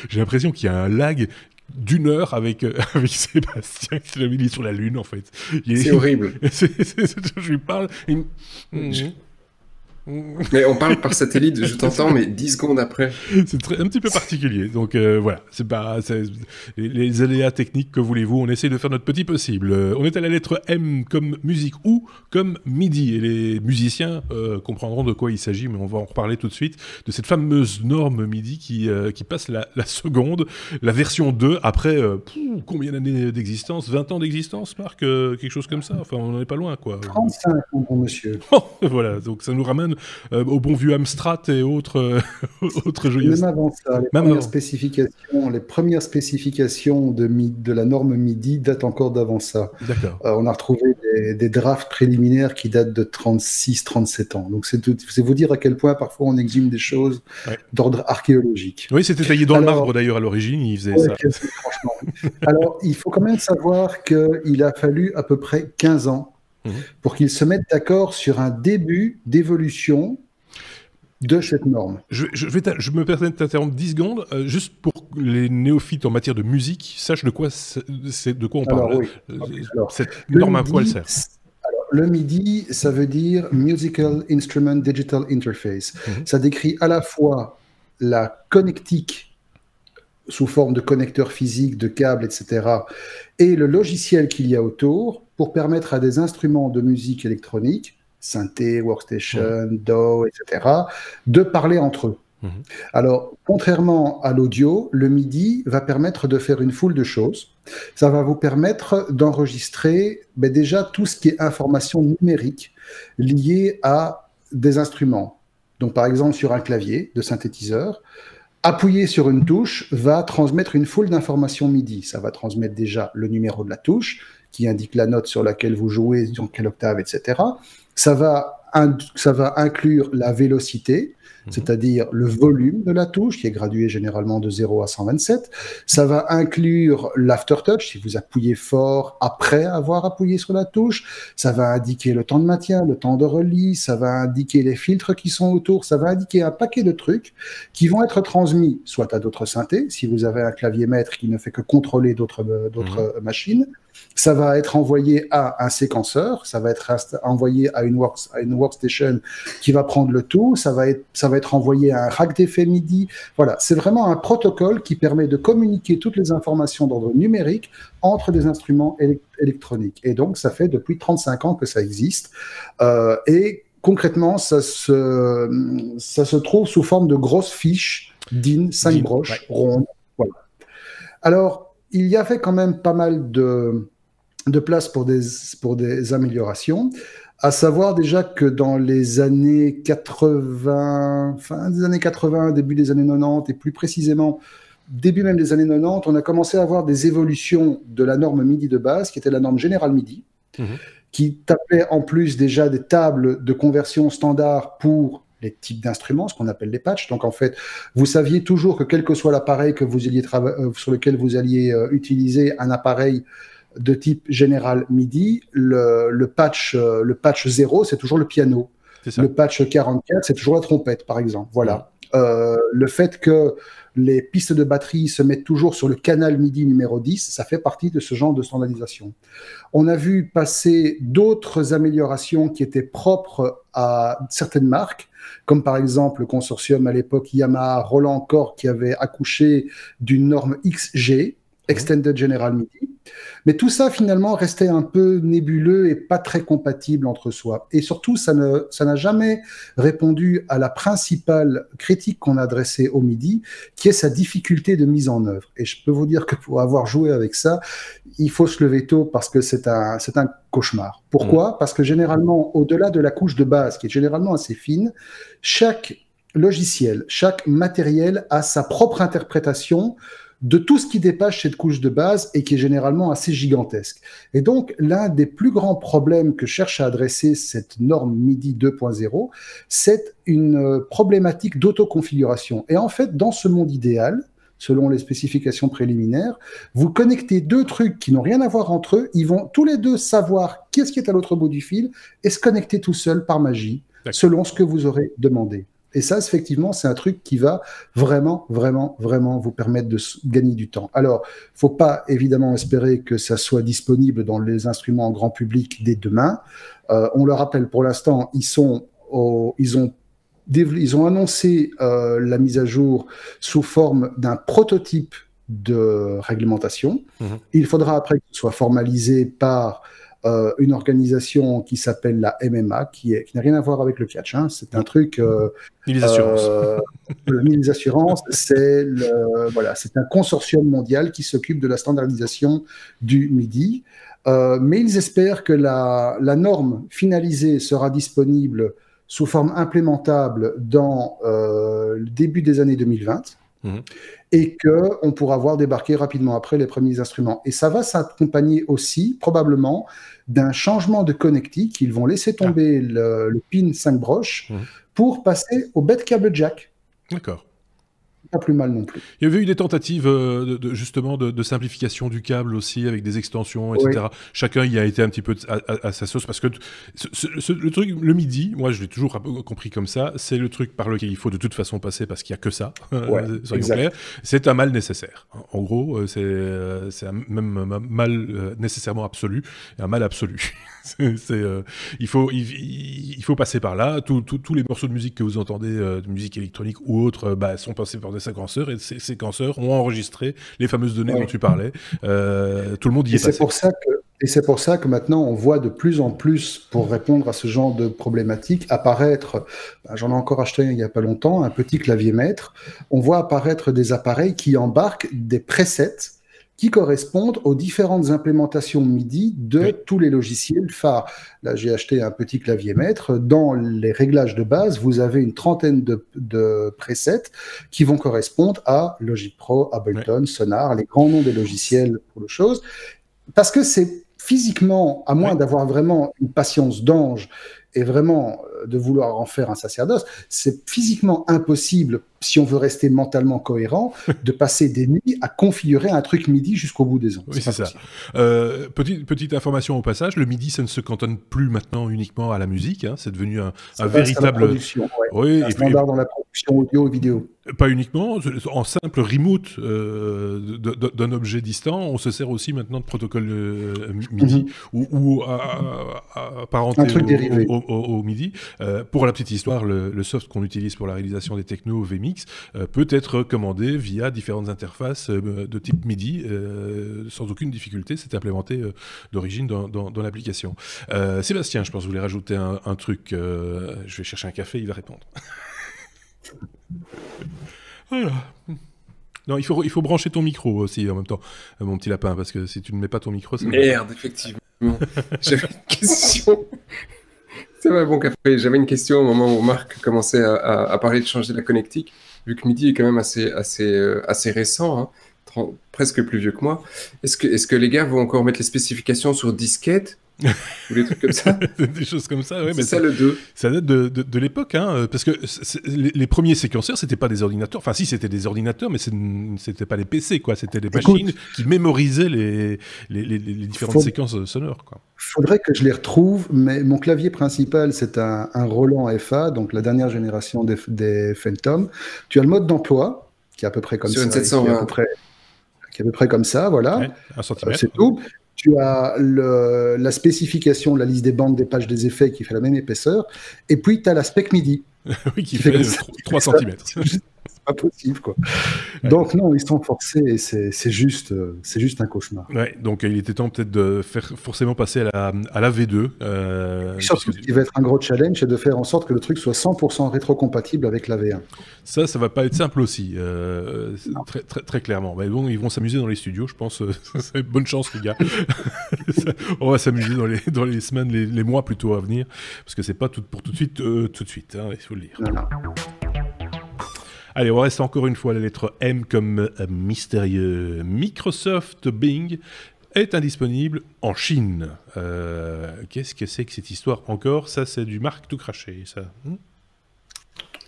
J'ai l'impression qu'il y a un lag d'1 heure avec Sébastien qui il est sur la Lune en fait. C'est horrible. Je lui parle. Mais on parle par satellite, je t'entends, mais 10 secondes après. C'est un petit peu particulier. Donc voilà, les aléas techniques, que voulez-vous, on essaie de faire notre petit possible. On est à la lettre M comme musique ou comme MIDI. Et les musiciens comprendront de quoi il s'agit, mais on va en reparler tout de suite, de cette fameuse norme MIDI qui passe la seconde, la version 2, après combien d'années d'existence? 20 ans d'existence, Marc? Quelque chose comme ça. Enfin, on n'en est pas loin, quoi. 35 ans, bon monsieur. Voilà, donc ça nous ramène au bon vieux Amstrad et autres joyeuses. Même avant ça, les premières spécifications de la norme MIDI datent encore d'avant ça. D'accord. On a retrouvé des drafts préliminaires qui datent de 36-37 ans. Donc c'est vous dire à quel point parfois on exhume des choses d'ordre archéologique. Oui, c'était taillé dans le marbre d'ailleurs à l'origine, il faisait ça. Franchement. Alors, il faut quand même savoir qu'il a fallu à peu près 15 ans pour qu'ils se mettent d'accord sur un début d'évolution de cette norme. Je me permets de t'interrompre 10 secondes, juste pour que les néophytes en matière de musique sachent de quoi on parle. Cette norme, à quoi elle sert? Le MIDI, ça veut dire Musical Instrument Digital Interface. Ça décrit à la fois la connectique sous forme de connecteurs physiques, de câbles, etc., et le logiciel qu'il y a autour pour permettre à des instruments de musique électronique, synthé, workstation, DAW, etc., de parler entre eux. Alors, contrairement à l'audio, le MIDI va permettre de faire une foule de choses. Ça va vous permettre d'enregistrer déjà tout ce qui est information numérique liée à des instruments. Donc, par exemple, sur un clavier de synthétiseur, appuyer sur une touche va transmettre une foule d'informations MIDI. Ça va transmettre déjà le numéro de la touche, qui indique la note sur laquelle vous jouez, dans quelle octave, etc. Ça va inclure la vélocité, c'est-à-dire le volume de la touche, qui est gradué généralement de 0 à 127. Ça va inclure l'aftertouch, si vous appuyez fort après avoir appuyé sur la touche. Ça va indiquer le temps de maintien, le temps de relis, ça va indiquer les filtres qui sont autour, ça va indiquer un paquet de trucs qui vont être transmis soit à d'autres synthés, si vous avez un clavier maître qui ne fait que contrôler d'autres machines. Ça va être envoyé à un séquenceur, ça va être envoyé à une workstation qui va prendre le tout, ça va être envoyé à un rack d'effets MIDI. Voilà, c'est vraiment un protocole qui permet de communiquer toutes les informations d'ordre numérique entre des instruments électroniques. Et donc, ça fait depuis 35 ans que ça existe. Et concrètement, ça se trouve sous forme de grosses fiches DIN, 5 broches rondes. Voilà. Alors, il y avait quand même pas mal de place pour des améliorations, à savoir déjà que dans les années 80, fin des années 80, début des années 90, et plus précisément début même des années 90, on a commencé à avoir des évolutions de la norme MIDI de base, qui était la norme General MIDI, qui tapait en plus déjà des tables de conversion standard pour les types d'instruments, ce qu'on appelle les patchs. Donc en fait, vous saviez toujours que quel que soit l'appareil que vous alliez sur lequel vous alliez utiliser un appareil de type général MIDI, le patch 0, c'est toujours le piano. Le patch 44, c'est toujours la trompette, par exemple. Voilà. Le fait que les pistes de batterie se mettent toujours sur le canal MIDI numéro 10, ça fait partie de ce genre de standardisation. On a vu passer d'autres améliorations qui étaient propres à certaines marques, comme par exemple le consortium à l'époque Yamaha Roland Corg qui avait accouché d'une norme XG, Extended General MIDI. Mais tout ça, finalement, restait un peu nébuleux et pas très compatible entre soi. Et surtout, ça n'a jamais répondu à la principale critique qu'on a adressée au MIDI, qui est sa difficulté de mise en œuvre. Et je peux vous dire que pour avoir joué avec ça, il faut se lever tôt parce que c'est un cauchemar. Pourquoi ? Parce que généralement, au-delà de la couche de base, qui est généralement assez fine, chaque logiciel, chaque matériel a sa propre interprétation de tout ce qui dépasse cette couche de base et qui est généralement assez gigantesque. Et donc, l'un des plus grands problèmes que cherche à adresser cette norme MIDI 2.0, c'est une problématique d'autoconfiguration. Et en fait, dans ce monde idéal, selon les spécifications préliminaires, vous connectez deux trucs qui n'ont rien à voir entre eux, ils vont tous les deux savoir qu'est-ce qui est à l'autre bout du fil et se connecter tout seul par magie, selon ce que vous aurez demandé. Et ça, effectivement, c'est un truc qui va vraiment, vraiment, vraiment vous permettre de gagner du temps. Alors, faut pas évidemment espérer que ça soit disponible dans les instruments en grand public dès demain. On le rappelle, pour l'instant, ils ont annoncé la mise à jour sous forme d'un prototype de réglementation. Il faudra après que ce soit formalisé par une organisation qui s'appelle la MMA, qui n'a rien à voir avec le catch. Hein. C'est un truc... les assurances. Les assurances, c'est un consortium mondial qui s'occupe de la standardisation du MIDI. Mais ils espèrent que la norme finalisée sera disponible sous forme implémentable dans le début des années 2020. Et qu'on pourra voir débarquer rapidement après les premiers instruments. Et ça va s'accompagner aussi, probablement, d'un changement de connectique. Ils vont laisser tomber le pin 5 broches pour passer au bed cable jack. D'accord. Pas plus mal non plus. Il y avait eu des tentatives justement de simplification du câble aussi, avec des extensions, etc. Oui. Chacun y a été un petit peu à sa sauce, parce que le truc, le MIDI, moi je l'ai toujours compris comme ça, c'est le truc par lequel il faut de toute façon passer, parce qu'il n'y a que ça, soyons clairs. C'est un mal nécessaire. En gros, c'est même un mal nécessairement absolu, et un mal absolu. Il faut passer par là. Tous les morceaux de musique que vous entendez, de musique électronique ou autre, sont passés par des séquenceurs, et ces séquenceurs ont enregistré les fameuses données dont tu parlais. Tout le monde y est passé. Et c'est pour ça que maintenant, on voit de plus en plus, pour répondre à ce genre de problématique, apparaître, j'en ai encore acheté il n'y a pas longtemps, un petit clavier maître. On voit apparaître des appareils qui embarquent des presets qui correspondent aux différentes implémentations MIDI de tous les logiciels phares. Là, j'ai acheté un petit clavier maître. Dans les réglages de base, vous avez une trentaine de presets qui vont correspondre à Logic Pro, Ableton, Sonar, les grands noms des logiciels pour le chose. Parce que c'est physiquement, à moins d'avoir vraiment une patience d'ange et vraiment de vouloir en faire un sacerdoce, c'est physiquement impossible, si on veut rester mentalement cohérent, de passer des nuits à configurer un truc MIDI jusqu'au bout des ongles. Oui, c'est ça. Petite information au passage, le MIDI, ça ne se cantonne plus maintenant uniquement à la musique, hein, c'est devenu un véritable... un standard dans la production audio et vidéo. Pas uniquement, en simple remote d'un objet distant, on se sert aussi maintenant de protocole MIDI ou apparenté au MIDI. Pour la petite histoire, le soft qu'on utilise pour la réalisation des technos VMix peut être commandé via différentes interfaces de type MIDI sans aucune difficulté. C'est implémenté d'origine dans l'application. Sébastien, je pense que vous voulez rajouter un truc. Je vais chercher un café, il va répondre. Voilà. Non, il faut brancher ton micro aussi en même temps, mon petit lapin, parce que si tu ne mets pas ton micro... Merde, effectivement. J'avais une question. C'est vrai, bon café. J'avais une question au moment où Marc commençait à parler de changer la connectique, vu que MIDI est quand même assez récent, hein, presque plus vieux que moi. Est-ce que les gars vont encore mettre les spécifications sur disquette ou des trucs comme ça. Des choses comme ça, ouais. C'est ça le 2. Ça date de l'époque, hein, parce que les premiers séquenceurs, c'était pas des ordinateurs. Enfin, si, c'était des ordinateurs, mais c'était pas les PC, quoi. C'était des machines qui mémorisaient les différentes séquences sonores, quoi. Faudrait que je les retrouve, mais mon clavier principal, c'est un Roland FA, donc la dernière génération des Phantom. Tu as le mode d'emploi, qui est à peu près comme sur ça. Une 720. Qui est à peu près comme ça, voilà. Ouais, 1 cm. C'est tout. Tu as la spécification, la liste des bandes, des pages, des effets qui fait la même épaisseur. Et puis, tu as la spec MIDI. Oui, qui fait 3 cm. C'est pas possible, quoi. Ouais. Donc, non, ils sont forcés et c'est juste un cauchemar. Ouais, donc il était temps peut-être de faire forcément passer à la V2. Surtout, ce qui va être un gros challenge, c'est de faire en sorte que le truc soit 100% rétrocompatible avec la V1. Ça va pas être simple aussi, très, très, très clairement. Mais bon, ils vont s'amuser dans les studios, je pense. Bonne chance, les gars. On va s'amuser dans les semaines, les mois plutôt à venir, parce que c'est pas pour tout de suite, hein, il faut le dire. Non. Allez, on reste encore une fois à la lettre M comme mystérieux. Microsoft Bing est indisponible en Chine. Qu'est-ce que c'est que cette histoire encore? Ça, c'est du Marc tout craché, ça.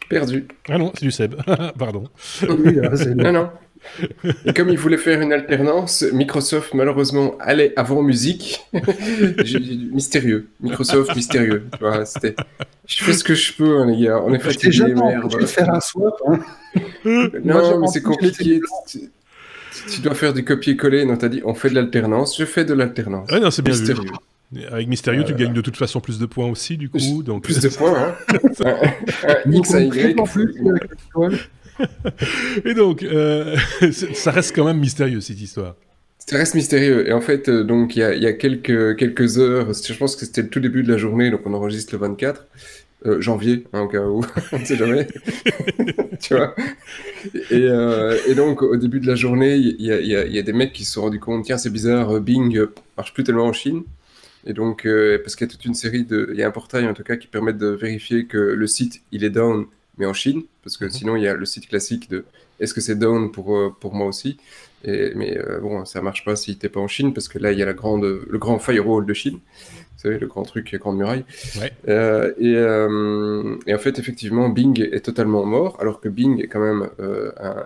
Perdu. Ah non, c'est du Seb. Pardon. Oui, là, non. Et comme il voulait faire une alternance, Microsoft, malheureusement, allait avant musique. Mystérieux. Microsoft, mystérieux. Tu vois, c'était... Je fais ce que je peux, hein, les gars. On est fatigués, merde. Je vais faire un swap. Hein. Non, mais c'est compliqué. Tu dois faire du copier-coller. Non, t'as dit, on fait de l'alternance. Je fais de l'alternance. Ah non, c'est bien mystérieux. Vu. Avec Mystérieux, tu gagnes de toute façon plus de points aussi, du coup. Donc... Plus de points, hein. un X à Y. Et donc, ça reste quand même mystérieux, cette histoire. Ça reste mystérieux. Et en fait, donc, il y a quelques heures, je pense que c'était le tout début de la journée, donc on enregistre le 24 janvier, hein, au cas où, on ne sait jamais. Tu vois. Et donc, au début de la journée, il y a des mecs qui se sont rendus compte, tiens, c'est bizarre, Bing marche plus tellement en Chine. Et donc, parce qu'il y a toute une série il y a un portail, en tout cas, qui permet de vérifier que le site, il est down, mais en Chine, parce que sinon il y a le site classique de est-ce que c'est down pour moi aussi, mais bon, ça marche pas si t'es pas en Chine, parce que là il y a le grand firewall de Chine, vous savez, le grand truc, la grande muraille. Ouais. Et en fait, effectivement, Bing est totalement mort, alors que Bing est quand même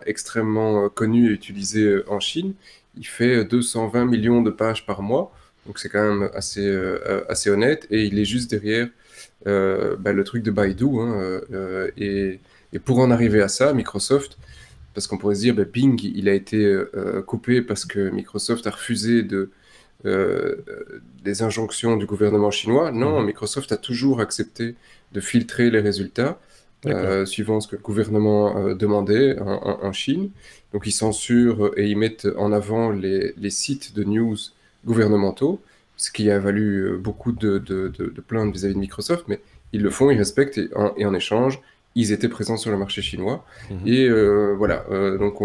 extrêmement connu et utilisé en Chine. Il fait 220 millions de pages par mois, donc c'est quand même assez honnête, et il est juste derrière le truc de Baidu, hein, et pour en arriver à ça, Microsoft, parce qu'on pourrait se dire, Bing, il a été coupé parce que Microsoft a refusé des injonctions du gouvernement chinois. Non, Microsoft a toujours accepté de filtrer les résultats suivant ce que le gouvernement demandait en Chine. Donc ils censurent et ils mettent en avant les sites de news gouvernementaux, ce qui a valu beaucoup de plaintes vis-à-vis de Microsoft, mais ils le font, ils respectent, et en échange, ils étaient présents sur le marché chinois. Et voilà, donc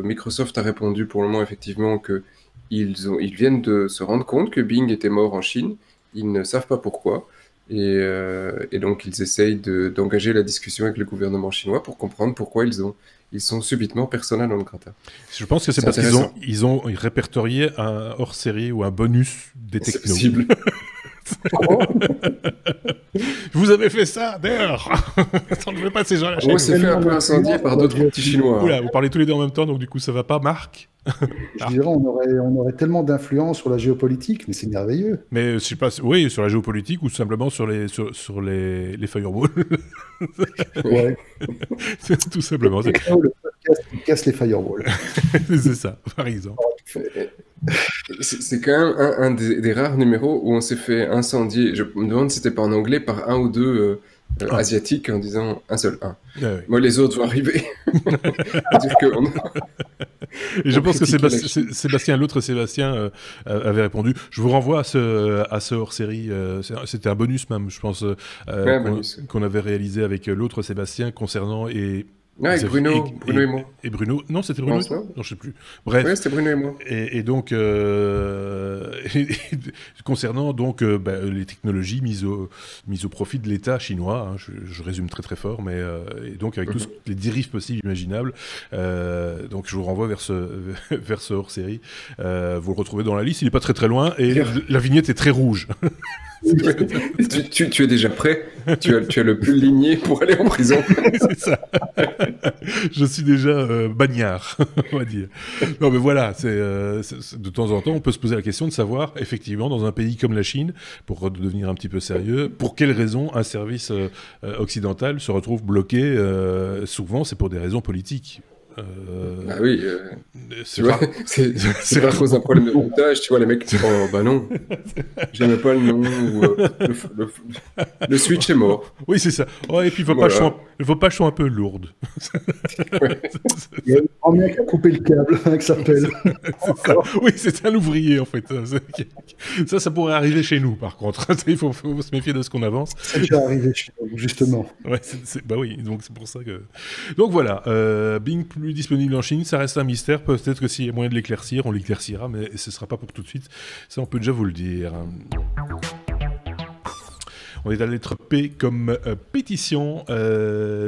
Microsoft a répondu pour le moment effectivement qu'ils viennent de se rendre compte que Bing était mort en Chine, ils ne savent pas pourquoi, et donc ils essayent d'engager la discussion avec le gouvernement chinois pour comprendre pourquoi ils sont subitement persona non grata. Je pense que c'est parce qu'ils ont répertorié un hors-série ou un bonus des technos. C'est possible. Vous avez fait ça, d'ailleurs. On ne veut pas ces gens-là. On s'est fait un peu incendier par d'autres petits Chinois. Oula, vous parlez tous les deux en même temps, donc du coup ça va pas, Marc. Je dirais, on aurait tellement d'influence sur la géopolitique, mais c'est merveilleux. Mais je sais pas, oui, sur la géopolitique ou simplement sur les firewalls. Ouais. Tout simplement. Le podcast qui casse les firewalls. C'est ça, par exemple. C'est quand même un des rares numéros où on s'est fait incendier. Je me demande si c'était pas en anglais par un ou deux asiatiques en disant un seul un. Ah, oui. Moi, les autres vont arriver. Dire que et je pense que Sébastien, l'autre Sébastien, avait répondu. Je vous renvoie à ce hors-série. C'était un bonus même, je pense, qu'on avait réalisé avec l'autre Sébastien concernant, et avec Bruno et moi. Et Bruno, non, c'était Bruno, non, je sais plus. Bref. Ouais, c'était Bruno et moi. Et donc, concernant donc les technologies mises au profit de l'État chinois, hein, je résume très très fort, mais et donc avec tous les dérives possibles imaginables. Donc je vous renvoie vers ce hors-série. Vous le retrouvez dans la liste, il n'est pas très très loin et la vignette est très rouge. tu es déjà prêt, tu as le pull ligné pour aller en prison. C'est ça. Je suis déjà bagnard, on va dire. Non mais voilà, de temps en temps on peut se poser la question de savoir effectivement dans un pays comme la Chine, pour devenir un petit peu sérieux, pour quelles raisons un service occidental se retrouve bloqué. Souvent c'est pour des raisons politiques. Ah oui, tu vois, c'est pas à cause d'un problème de montage, tu vois, les mecs, oh bah non, j'aimais pas le nom, ou le switch est mort. Oui, c'est ça. Oh, et puis vos pages sont un peu lourdes. Ouais. Il y a un mec qui a coupé le câble, que ça s'appelle. Oui, c'est un ouvrier en fait. Ça pourrait arriver chez nous par contre. Il faut se méfier de ce qu'on avance. C'est déjà arrivé chez nous, justement. Ouais, bah oui, donc c'est pour ça que. Donc voilà, Bing plus disponible en Chine, ça reste un mystère. Peut-être que s'il y a moyen de l'éclaircir, on l'éclaircira, mais ce ne sera pas pour tout de suite. Ça, on peut déjà vous le dire. On est à la lettre P comme pétition.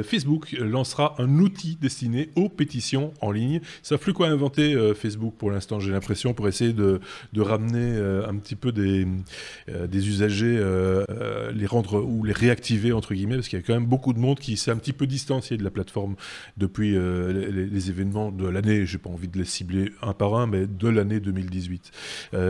Facebook lancera un outil destiné aux pétitions en ligne. Ils ne savent plus quoi inventer Facebook pour l'instant, j'ai l'impression, pour essayer de ramener un petit peu des usagers, les rendre ou les réactiver, entre guillemets, parce qu'il y a quand même beaucoup de monde qui s'est un petit peu distancié de la plateforme depuis les événements de l'année. Je n'ai pas envie de les cibler un par un, mais de l'année 2018.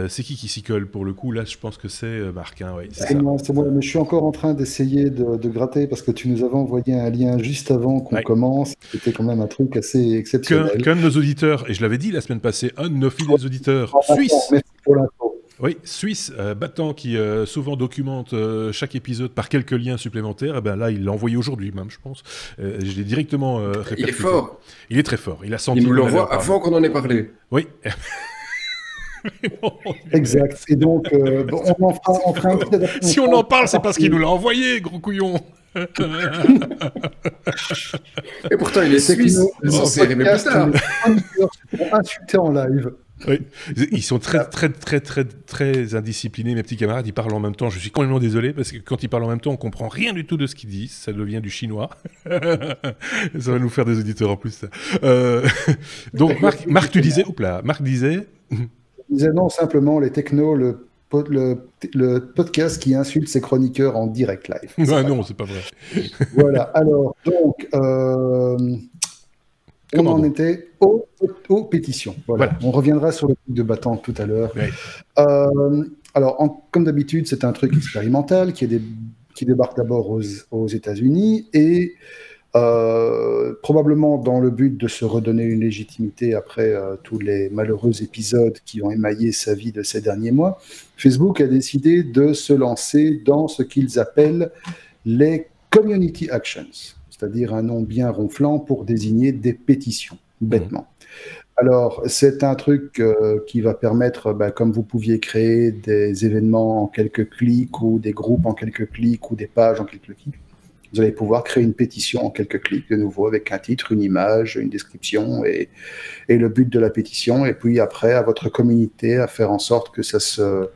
C'est qui s'y colle pour le coup? Là, je pense que c'est Marc. Hein, ouais, c'est moi, mais je suis encore en train d'essayer de gratter parce que tu nous avais envoyé un lien juste avant qu'on commence. C'était quand même un truc assez exceptionnel. Qu'un de nos auditeurs, et je l'avais dit la semaine passée, un de nos fidèles auditeurs suisses. Merci pour l'info. Oui, suisse, battant, qui souvent documente chaque épisode par quelques liens supplémentaires. Et ben là, il l'a envoyé aujourd'hui même, je pense. Je l'ai directement répercuté. Il est fort. Il est très fort. Il a senti. Il nous l'envoie avant qu'on en ait parlé. Oui. Exact. Et donc, on fera un petit adaptation. Si on en parle, c'est parce qu'il nous l'a envoyé, gros couillon. Et pourtant, il est suisse. C'est arrivé plus tard. Pour insulter en live. Oui. Ils sont très indisciplinés, mes petits camarades. Ils parlent en même temps. Je suis complètement désolé parce que quand ils parlent en même temps, on comprend rien du tout de ce qu'ils disent. Ça devient du chinois. Ça va nous faire des auditeurs en plus. Ça. Donc, Marc, tu disais, Marc disait. Je disais non, simplement les technos, le podcast qui insulte ses chroniqueurs en direct live. Non, c'est pas vrai. Voilà. Alors, donc. On en était aux pétitions. Voilà. On reviendra sur le truc de battant tout à l'heure. Oui. Alors, comme d'habitude, c'est un truc expérimental qui débarque d'abord aux États-Unis et probablement dans le but de se redonner une légitimité après tous les malheureux épisodes qui ont émaillé sa vie de ces derniers mois. Facebook a décidé de se lancer dans ce qu'ils appellent les Community Actions, c'est-à-dire un nom bien ronflant pour désigner des pétitions, bêtement. Alors, c'est un truc qui va permettre, comme vous pouviez créer des événements en quelques clics, ou des groupes en quelques clics, ou des pages en quelques clics, vous allez pouvoir créer une pétition en quelques clics, de nouveau, avec un titre, une image, une description, et le but de la pétition, et puis après, à votre communauté, à faire en sorte que ça se...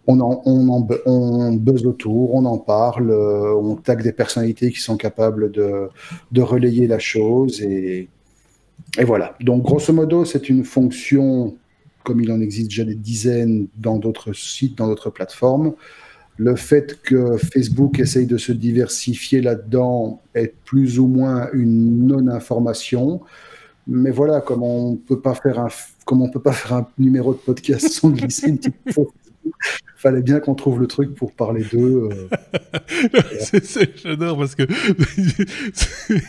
On buzz autour, on en parle, on tag des personnalités qui sont capables de relayer la chose, et voilà. Donc, grosso modo, c'est une fonction, comme il en existe déjà des dizaines dans d'autres sites, dans d'autres plateformes. Le fait que Facebook essaye de se diversifier là-dedans est plus ou moins une non-information. Mais voilà, comme on peut pas faire un numéro de podcast sans glisser une petite faute. Il fallait bien qu'on trouve le truc pour parler d'eux. J'adore parce que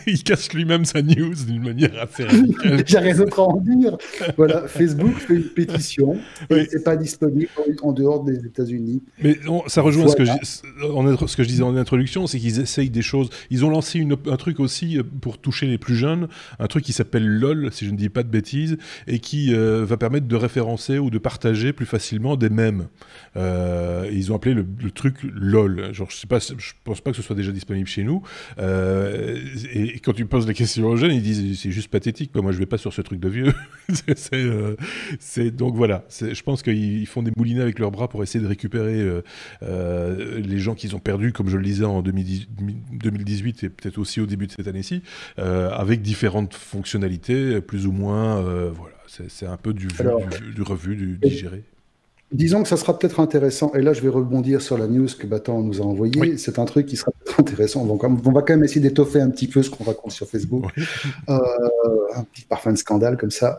il casse lui-même sa news d'une manière assez radicale. J'ai rien d'autre à en dire. Voilà, Facebook fait une pétition et c'est pas disponible en dehors des États-Unis. Mais ça rejoint ce que je disais en introduction, c'est qu'ils essayent des choses. Ils ont lancé un truc aussi pour toucher les plus jeunes, un truc qui s'appelle LOL, si je ne dis pas de bêtises, et qui va permettre de référencer ou de partager plus facilement des mèmes. Ils ont appelé le truc LOL. Genre, je pense pas que ce soit déjà disponible chez nous. Et quand tu poses la question aux jeunes, ils disent c'est juste pathétique. Moi, je vais pas sur ce truc de vieux. Donc voilà. Je pense qu'ils font des moulinets avec leurs bras pour essayer de récupérer les gens qu'ils ont perdus, comme je le disais en 2018 et peut-être aussi au début de cette année-ci, avec différentes fonctionnalités, plus ou moins. Voilà. C'est un peu du vu, du revu, du digéré. Disons que ça sera peut-être intéressant, et là je vais rebondir sur la news que Batan nous a envoyée. Oui. C'est un truc qui sera peut-être intéressant. On va quand même essayer d'étoffer un petit peu ce qu'on raconte sur Facebook. Oui. Un petit parfum de scandale comme ça.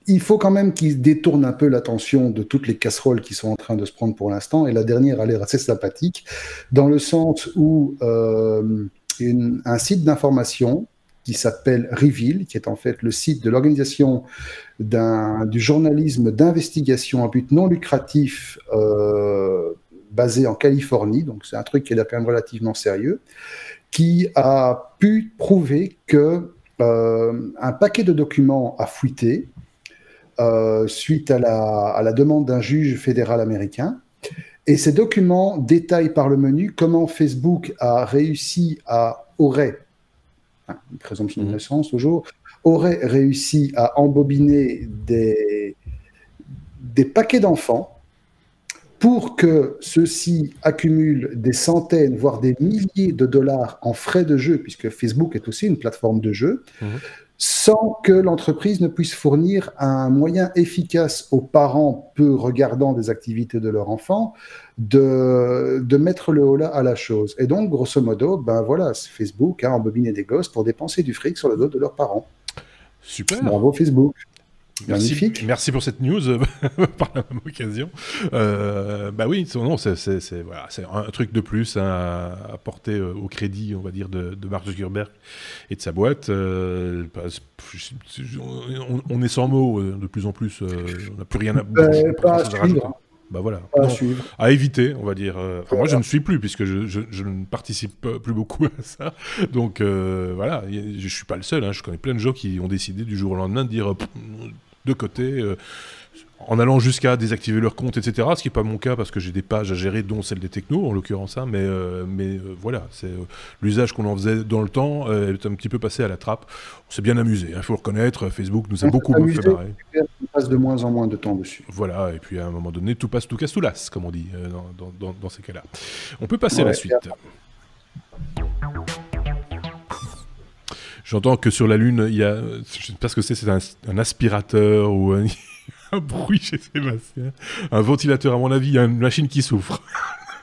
Il faut quand même qu'ils détournent un peu l'attention de toutes les casseroles qui sont en train de se prendre pour l'instant, et la dernière a l'air assez sympathique, dans le sens où un site d'information qui s'appelle Reveal, qui est en fait le site de l'organisation du journalisme d'investigation à but non lucratif basé en Californie, donc c'est un truc qui est quand même relativement sérieux, qui a pu prouver que un paquet de documents a fuité suite à la demande d'un juge fédéral américain. Et ces documents détaillent par le menu comment Facebook a réussi une présomption d'innocence toujours, aurait réussi à embobiner des paquets d'enfants pour que ceux-ci accumulent des centaines, voire des milliers de dollars en frais de jeu, puisque Facebook est aussi une plateforme de jeu, sans que l'entreprise ne puisse fournir un moyen efficace aux parents peu regardants des activités de leur enfant de mettre le holà à la chose. Et donc, grosso modo, ben voilà, Facebook a embobiné des gosses pour dépenser du fric sur le dos de leurs parents. Super. Bravo Facebook. Magnifique. Merci pour cette news par la même occasion. Bah oui, non, c'est un truc de plus à porter au crédit, on va dire, de Mark Zuckerberg et de sa boîte. On est sans mots de plus en plus. On n'a plus rien à rajouter. Bah voilà. À éviter, on va dire. Moi, je ne suis plus, puisque je ne participe plus beaucoup à ça. Donc, voilà, je ne suis pas le seul. Je connais plein de gens qui ont décidé du jour au lendemain de dire de côté, en allant jusqu'à désactiver leur compte, etc. Ce qui n'est pas mon cas, parce que j'ai des pages à gérer, dont celle des technos, en l'occurrence. Mais voilà, c'est l'usage qu'on en faisait dans le temps est un petit peu passé à la trappe. On s'est bien amusé, il faut reconnaître. Facebook nous a beaucoup fait marrer. On passe de moins en moins de temps dessus. Voilà, et puis à un moment donné, tout passe, tout casse, tout lasse, comme on dit dans ces cas-là. On peut passer à la suite. J'entends que sur la Lune, il y a, je ne sais pas ce que c'est un aspirateur ou un bruit chez Sébastien, un ventilateur à mon avis, il y a une machine qui souffre.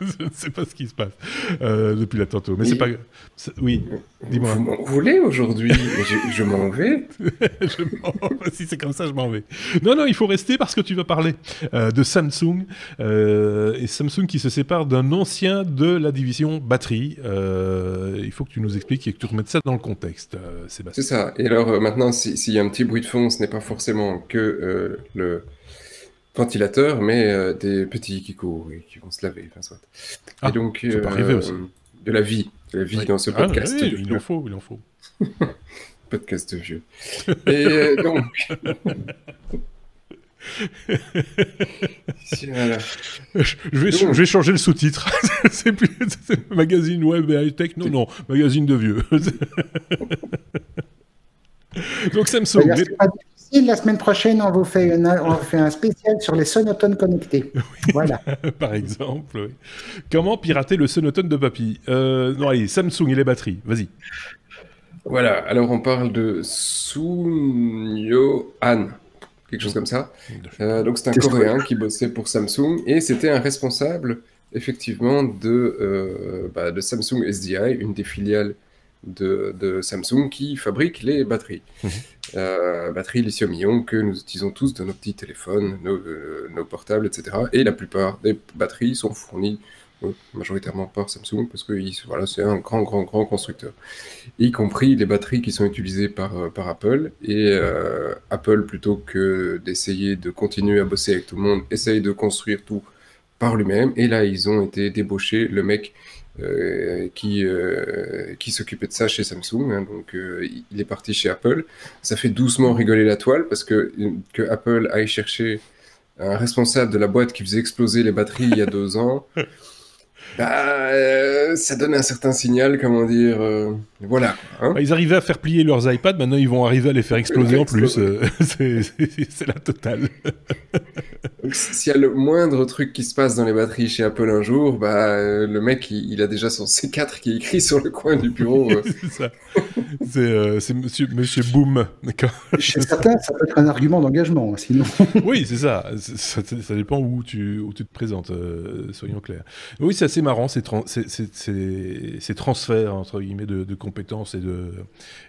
Je ne sais pas ce qui se passe depuis là tantôt, mais c'est pas... Oui, dis-moi. Vous m'en voulez aujourd'hui? Je m'en vais. Si c'est comme ça, je m'en vais. Non, il faut rester parce que tu vas parler de Samsung, et Samsung qui se sépare d'un ancien de la division batterie. Il faut que tu nous expliques et que tu remettes ça dans le contexte, Sébastien. C'est ça. Et alors maintenant, s'il y a un petit bruit de fond, ce n'est pas forcément que le ventilateur, mais des petits qui courent et qui vont se laver, enfin soit. Et donc, ça peut arriver aussi. De la vie dans ce podcast. Oui, il en faut. Podcast vieux. Et donc... Voilà. Je vais changer le sous-titre. c'est magazine web et high-tech. Non, magazine de vieux. Donc Samsung... La semaine prochaine, on vous fait un spécial sur les sonotones connectés. Oui, voilà. Par exemple. Oui. Comment pirater le sonotone de papy? Non, allez, Samsung et les batteries. Vas-y. Voilà. Alors, on parle de Sunyo Han, quelque chose comme ça. Donc, c'est un Coréen qui bossait pour Samsung et c'était un responsable, effectivement, de Samsung SDI, une des filiales de Samsung qui fabrique les batteries. Batteries lithium-ion que nous utilisons tous dans nos petits téléphones, nos portables, etc. Et la plupart des batteries sont fournies majoritairement par Samsung parce que voilà, c'est un grand constructeur. Y compris les batteries qui sont utilisées par Apple. Et Apple, plutôt que d'essayer de continuer à bosser avec tout le monde, essaye de construire tout par lui-même. Et là, ils ont été débauchés, le mec qui s'occupait de ça chez Samsung, donc il est parti chez Apple. Ça fait doucement rigoler la toile parce que Apple aille chercher un responsable de la boîte qui faisait exploser les batteries il y a 2 ans, ça donne un certain signal, comment dire, voilà. Hein, ils arrivaient à faire plier leurs iPads, maintenant ils vont arriver à les faire exploser en plus. C'est la totale. Donc, s'il y a le moindre truc qui se passe dans les batteries chez Apple un jour, le mec, il a déjà son C4 qui est écrit sur le coin du bureau. C'est ça. C'est monsieur Boom. Chez certains, ça peut être un argument d'engagement, sinon. Oui, c'est ça. Ça dépend où tu te présentes, soyons clairs. Oui, c'est assez marrant, ces transferts, entre guillemets, de compétences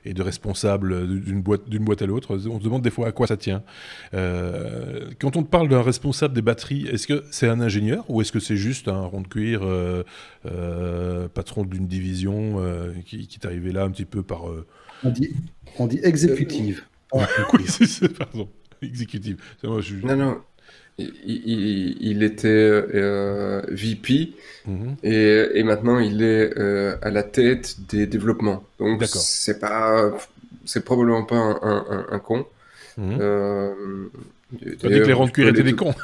et de responsables d'une boîte à l'autre. On se demande des fois à quoi ça tient. Quand on te parle d'un responsable des batteries, est-ce que c'est un ingénieur ou est-ce que c'est juste un rond de cuir, patron d'une division qui est arrivé là un petit peu par... On dit exécutive. Oui, pardon, exécutive. Non. Il était VP et maintenant il est à la tête des développements. Donc c'est probablement pas un con. Tu as dit que les rangs de cuir étaient des cons.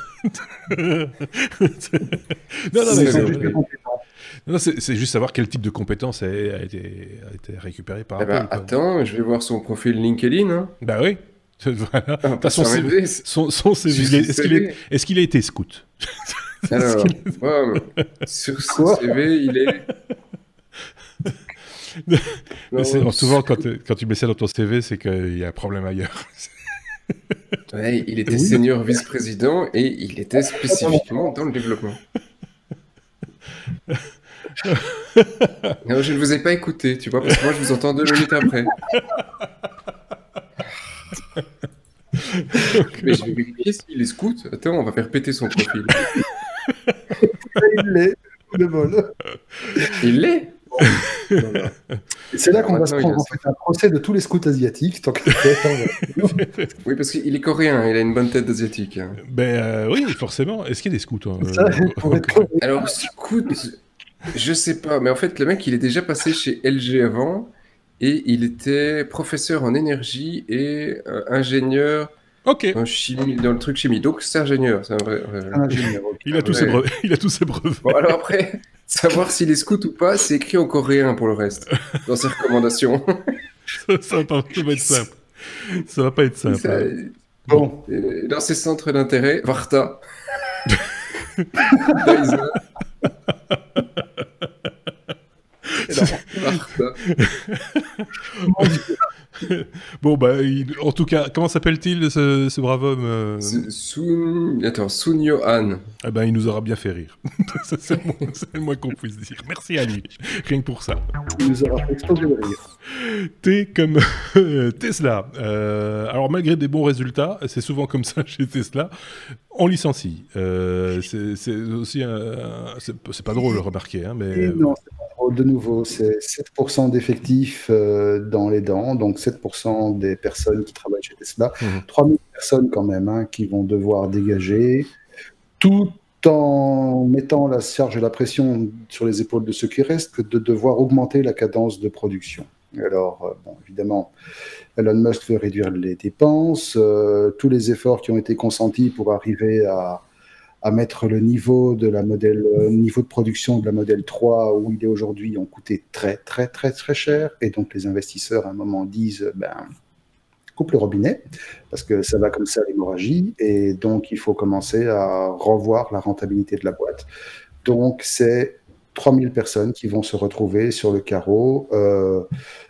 Non, c'est juste savoir quel type de compétence a été récupéré par Apple. Attends, je vais voir son profil LinkedIn. Hein. Bah oui. Voilà. Son CV. Est-ce qu'il a été scout? Alors, sur son CV, il est... Souvent, quand tu mets ça dans ton CV, c'est qu'il y a un problème ailleurs. Ouais, il était senior vice-président et il était spécifiquement dans le développement. Non, je ne vous ai pas écouté, tu vois, parce que moi, je vous entends 2 minutes après. Mais je vais vérifier s'il est scout. Attends, on va faire péter son profil. Il l'est, le vol. Il l'est. C'est là qu'on va se prendre en fait un procès de tous les scouts asiatiques. Tant que... Oui, parce qu'il est coréen, il a une bonne tête d'asiatique. Hein. Oui, forcément. Est-ce qu'il y a des scouts Alors, scout, je sais pas, mais en fait, le mec, il est déjà passé chez LG avant, et il était professeur en énergie et ingénieur en chimie, dans le truc chimie. Donc, c'est ingénieur. C'est un vrai ingénieur. Il a tous ses brevets. Bon, alors après, savoir s'il est scout ou pas, c'est écrit en coréen pour le reste, dans ses recommandations. Ça va pas être simple. Ça va pas être simple. Bon. Dans ses centres d'intérêt, Varta. Bon, en tout cas, comment s'appelle-t-il ce brave homme Sun Yo-han. Eh ben, il nous aura bien fait rire. C'est le moins qu'on puisse dire. Merci à lui, rien que pour ça. Il nous aura fait exploser de rire. T'es comme Tesla. Alors, malgré des bons résultats, c'est souvent comme ça chez Tesla, on licencie. C'est aussi c'est pas drôle, remarquez. Hein, mais... Non, c'est pas drôle. De nouveau, c'est 7% d'effectifs dans les dents, donc 7% des personnes qui travaillent chez Tesla. 3000 personnes quand même hein, qui vont devoir dégager, tout en mettant la charge et la pression sur les épaules de ceux qui restent, que de devoir augmenter la cadence de production. Alors, évidemment, Elon Musk veut réduire les dépenses, tous les efforts qui ont été consentis pour arriver à mettre le niveau de production de la modèle 3 où il est aujourd'hui ont coûté très, très, très, très cher. Et donc, les investisseurs, à un moment, disent coupe le robinet, parce que ça va comme ça l'hémorragie. Et donc, il faut commencer à revoir la rentabilité de la boîte. Donc, c'est 3000 personnes qui vont se retrouver sur le carreau.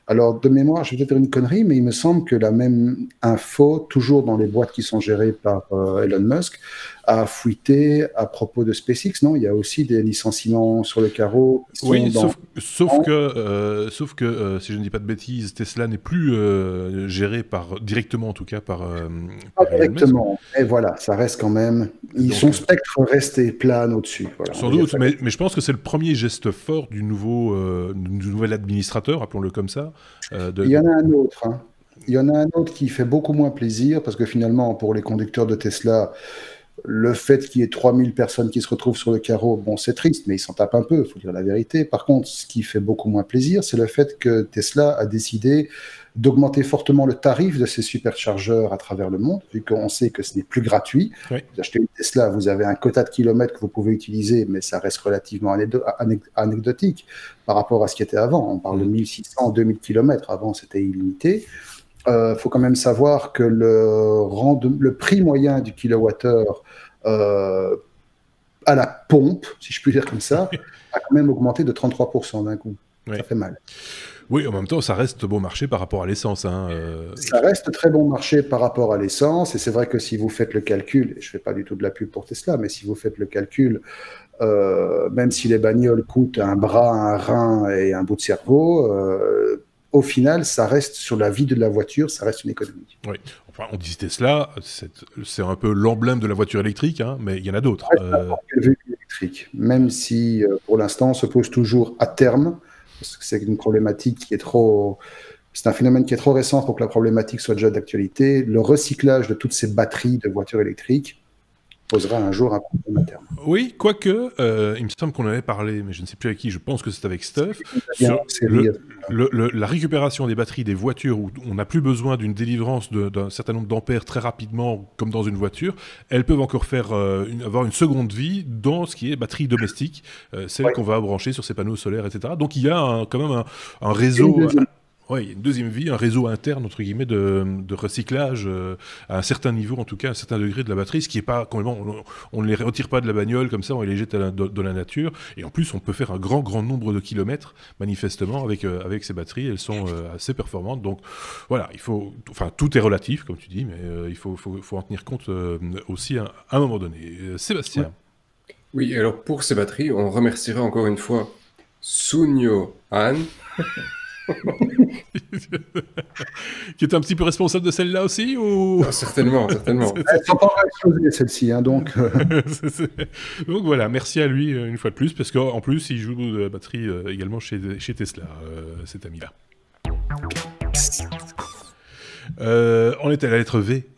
Alors, de mémoire, je vais peut-être dire une connerie, mais il me semble que la même info, toujours dans les boîtes qui sont gérées par Elon Musk, a fuité à propos de SpaceX, non? Il y a aussi des licenciements sur le carreau. Oui, sauf que si je ne dis pas de bêtises, Tesla n'est plus géré directement, en tout cas, par directement. Et voilà, ça reste quand même... Son spectre resté plane au-dessus. Voilà. Sans doute, mais je pense que c'est le premier geste fort du nouvel administrateur, appelons-le comme ça. Il y en a un autre. Hein. Il y en a un autre qui fait beaucoup moins plaisir, parce que finalement, pour les conducteurs de Tesla, Le fait qu'il y ait 3000 personnes qui se retrouvent sur le carreau, bon, c'est triste, mais ils s'en tapent un peu, il faut dire la vérité. Par contre, ce qui fait beaucoup moins plaisir, c'est le fait que Tesla a décidé d'augmenter fortement le tarif de ces superchargeurs à travers le monde, vu qu'on sait que ce n'est plus gratuit. Oui. Vous achetez une Tesla, vous avez un quota de kilomètres que vous pouvez utiliser, mais ça reste relativement anecdotique par rapport à ce qui était avant. On parle de 1600, 2000 kilomètres. Avant, c'était illimité. Faut quand même savoir que le prix moyen du kilowattheure à la pompe, si je puis dire comme ça, a quand même augmenté de 33% d'un coup. Oui. Ça fait mal. Oui, en même temps, ça reste bon marché par rapport à l'essence. Hein. Ça reste très bon marché par rapport à l'essence, et c'est vrai que si vous faites le calcul, et je ne fais pas du tout de la pub pour Tesla, mais si vous faites le calcul, même si les bagnoles coûtent un bras, un rein et un bout de cerveau, au final, ça reste sur la vie de la voiture, ça reste une économie. Oui, enfin, on dit Tesla, c'est un peu l'emblème de la voiture électrique, hein, mais il y en a d'autres. Électrique, même si pour l'instant on se pose toujours à terme, parce que c'est une problématique qui est trop... C'est un phénomène qui est trop récent pour que la problématique soit déjà d'actualité. Le recyclage de toutes ces batteries de voitures électriques posera un jour un problème à terme. Oui, quoique, il me semble qu'on en avait parlé, mais je ne sais plus avec qui, je pense que c'est avec Steph, Sur la récupération des batteries des voitures où on n'a plus besoin d'une délivrance d'un certain nombre d'ampères très rapidement, comme dans une voiture, elles peuvent encore avoir une seconde vie dans ce qui est batterie domestique, celle qu'on va brancher sur ces panneaux solaires, etc. Donc il y a quand même un réseau... Oui, il y a une deuxième vie, un réseau interne, entre guillemets, de recyclage à un certain niveau, en tout cas, à un certain degré de la batterie, ce qui est pas complètement... On ne les retire pas de la bagnole comme ça, on les jette dans la nature. Et en plus, on peut faire un grand nombre de kilomètres, manifestement, avec ces batteries. Elles sont assez performantes. Donc, voilà, tout est relatif, comme tu dis, mais il faut en tenir compte aussi à un moment donné. Sébastien. Ouais. Oui, alors pour ces batteries, on remerciera encore une fois Sunyo Han. Qui est un petit peu responsable de celle-là aussi ou... Ah, certainement. Elles sont pas explosées, celles-ci, hein, donc... Donc voilà, merci à lui une fois de plus, parce qu'en plus, il joue de la batterie également chez Tesla, cet ami-là. On est à la lettre V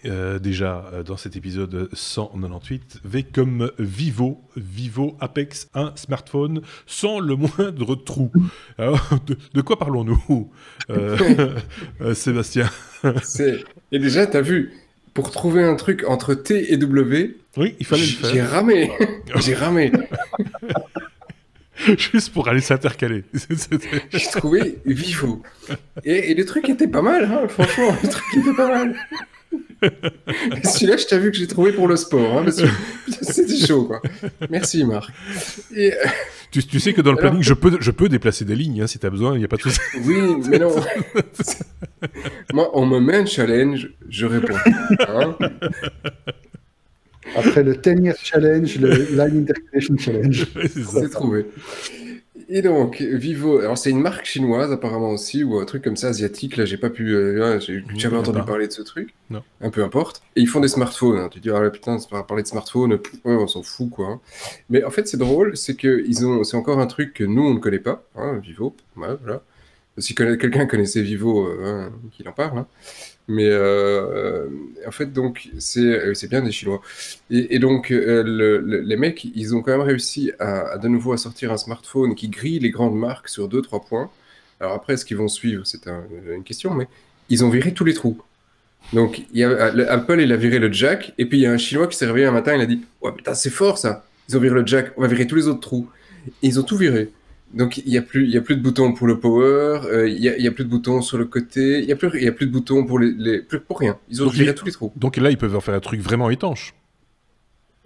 déjà dans cet épisode 198. V comme Vivo Apex, un smartphone sans le moindre trou. Alors, de quoi parlons-nous, Sébastien? Et déjà, t'as vu, pour trouver un truc entre T et W, oui, il fallait le faire. J'ai ramé. Juste pour aller s'intercaler. J'ai trouvé Vivo. Et le truc était pas mal, hein, franchement, le truc était pas mal. Celui-là, je t'ai vu que j'ai trouvé pour le sport, hein, parce que c'était chaud, quoi. Merci, Marc. Et, tu sais que dans le planning, je peux déplacer des lignes, hein, si tu as besoin, il n'y a pas de souci. Oui, mais non. Moi, on me met un challenge, je réponds. Hein. Après le 10-year challenge, le Line Interconnection Challenge. C'est trouvé. Et donc, Vivo, alors c'est une marque chinoise apparemment aussi, ou un truc comme ça, asiatique, là j'ai pas pu, j'ai jamais entendu parler de ce truc, non. Un peu importe. Et ils font des smartphones, hein. Tu dis, ah là putain, c'est pas parler de smartphones, on s'en fout quoi. Hein. Mais en fait c'est drôle, c'est c'est encore un truc que nous on ne connaît pas, hein, Vivo, ouais, voilà. Si quelqu'un connaissait Vivo, qu'il en parle. Hein. Mais en fait, donc, c'est bien des Chinois. Et donc, les mecs, ils ont quand même réussi à de nouveau à sortir un smartphone qui grille les grandes marques sur 2-3 points. Alors après, ce qu'ils vont suivre, c'est une question, mais ils ont viré tous les trous. Donc, Apple, il a viré le jack, et puis il y a un Chinois qui s'est réveillé un matin, il a dit « Ouais, putain, c'est fort ça. Ils ont viré le jack, on va virer tous les autres trous. » Et ils ont tout viré. Donc, il y a plus de boutons pour le power, il y a plus de boutons sur le côté, il y a plus de boutons pour pour rien. Ils ont viré tous les trous. Donc là, ils peuvent en faire un truc vraiment étanche.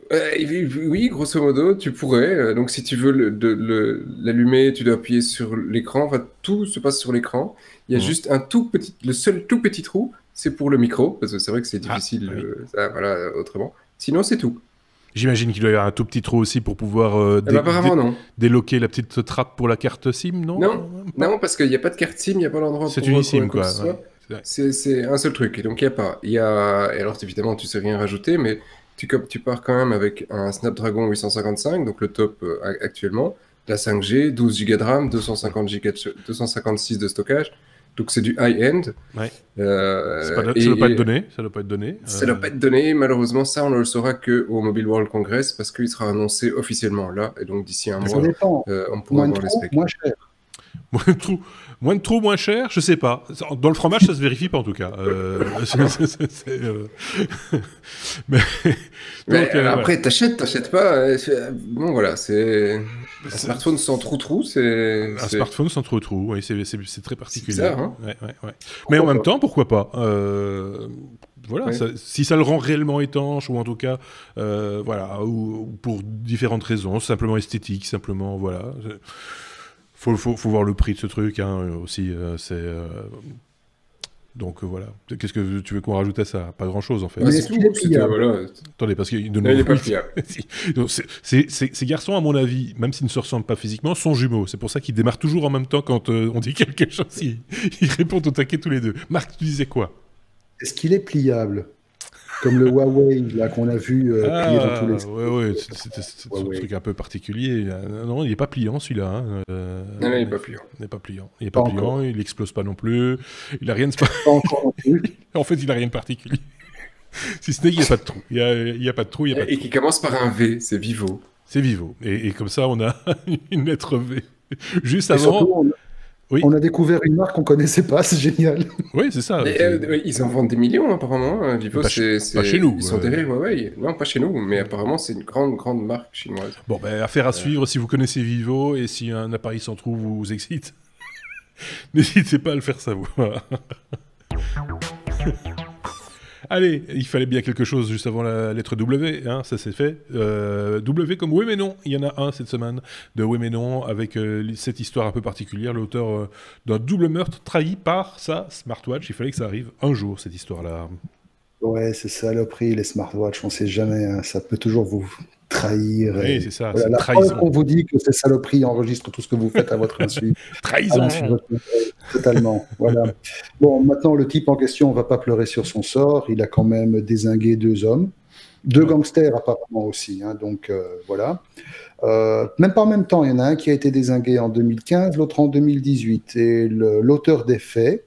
Oui, grosso modo, tu pourrais. Donc, si tu veux l'allumer, tu dois appuyer sur l'écran. Enfin, tout se passe sur l'écran. Il y a juste le seul tout petit trou, c'est pour le micro, parce que c'est vrai que c'est difficile, voilà, autrement. Sinon, c'est tout. J'imagine qu'il doit y avoir un tout petit trou aussi pour pouvoir apparemment, non. déloquer la petite trappe pour la carte SIM, non? Non, parce qu'il n'y a pas de carte SIM, il n'y a pas d'endroit pour... C'est une SIM, quoi. Ouais. C'est un seul truc, et donc il n'y a pas. Et alors, évidemment, tu ne sais rien rajouter, mais tu pars quand même avec un Snapdragon 855, donc le top actuellement, la 5G, 12 Go de RAM, 256 de stockage, Donc c'est du high-end. Ouais. Ça doit pas être donné. Ça doit pas être donné. Ça doit pas être donné. Malheureusement, ça, on ne le saura qu'au Mobile World Congress parce qu'il sera annoncé officiellement là. Et donc d'ici un mois, on pourra voir les specs. Moins cher. Moins de trous, moins cher, je sais pas. Dans le fromage, ça se vérifie pas en tout cas. Mais après, t'achètes pas. Bon, voilà, c'est un smartphone sans trou. Un smartphone sans trou, oui, c'est très particulier. C'est bizarre, hein. Ouais. Mais en même temps, pourquoi pas voilà, si ça le rend réellement étanche, ou en tout cas, voilà, ou pour différentes raisons, simplement esthétique, simplement, voilà. Faut voir le prix de ce truc aussi. Donc voilà. Qu'est-ce que tu veux qu'on rajoute à ça? Pas grand-chose en fait. Mais c'est tout. Voilà. Attendez, parce qu'il n'est pas pliable. Ces garçons, à mon avis, même s'ils ne se ressemblent pas physiquement, sont jumeaux. C'est pour ça qu'ils démarrent toujours en même temps quand on dit quelque chose. Ils répondent au taquet tous les deux. Marc, tu disais quoi? Est-ce qu'il est pliable? Comme le Huawei là qu'on a vu plié dans tous les... Ouais, c'est un truc un peu particulier. Non, il n'est pas pliant celui-là. Non, il n'est pas pliant. Il n'est pas pliant, il n'explose pas non plus. Il n'a rien de... Pas encore non plus. En fait, il n'a rien de particulier. Si ce n'est qu'il n'y a pas de trou. Il n'y a pas de trou. Et qui commence par un V, c'est Vivo. C'est Vivo. Et comme ça, on a une lettre V. Juste avant... Oui. On a découvert une marque qu'on connaissait pas, c'est génial. Oui, c'est ça. Ils en vendent des millions apparemment. Vivo, pas chez nous. Ils sont derrière Huawei. Non, pas chez nous, mais apparemment c'est une grande marque chinoise. Bon, affaire à suivre si vous connaissez Vivo et si un appareil sans trou vous excite. N'hésitez pas à le faire savoir. Allez, il fallait bien quelque chose juste avant la lettre W, ça c'est fait. W comme oui mais non, il y en a un cette semaine de oui mais non avec cette histoire un peu particulière, l'auteur d'un double meurtre trahi par sa smartwatch. Il fallait que ça arrive un jour cette histoire-là. Ouais, c'est saloperie les smartwatches, on sait jamais, ça peut toujours vous trahir. Oui, c'est ça, voilà, c'est la trahison. preuve qu'on vous dit que ces saloperies enregistrent tout ce que vous faites à votre insu. Trahison. Totalement, voilà. Bon, maintenant, le type en question ne va pas pleurer sur son sort, il a quand même dézingué 2 hommes, 2 gangsters apparemment aussi, donc voilà. Même pas en même temps, il y en a un qui a été dézingué en 2015, l'autre en 2018, et l'auteur des faits,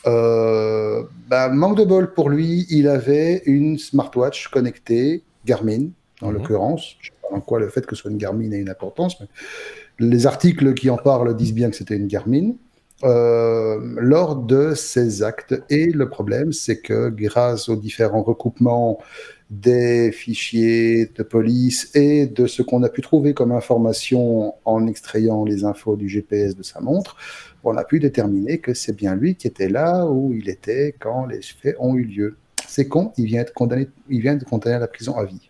manque de bol pour lui, il avait une smartwatch connectée, Garmin, en l'occurrence. Je ne sais pas en quoi le fait que ce soit une Garmin ait une importance, mais les articles qui en parlent disent bien que c'était une Garmin, lors de ces actes. Et le problème, c'est que grâce aux différents recoupements des fichiers de police et de ce qu'on a pu trouver comme information en extrayant les infos du GPS de sa montre, on a pu déterminer que c'est bien lui qui était là où il était quand les faits ont eu lieu. C'est con, il vient de condamner à la prison à vie.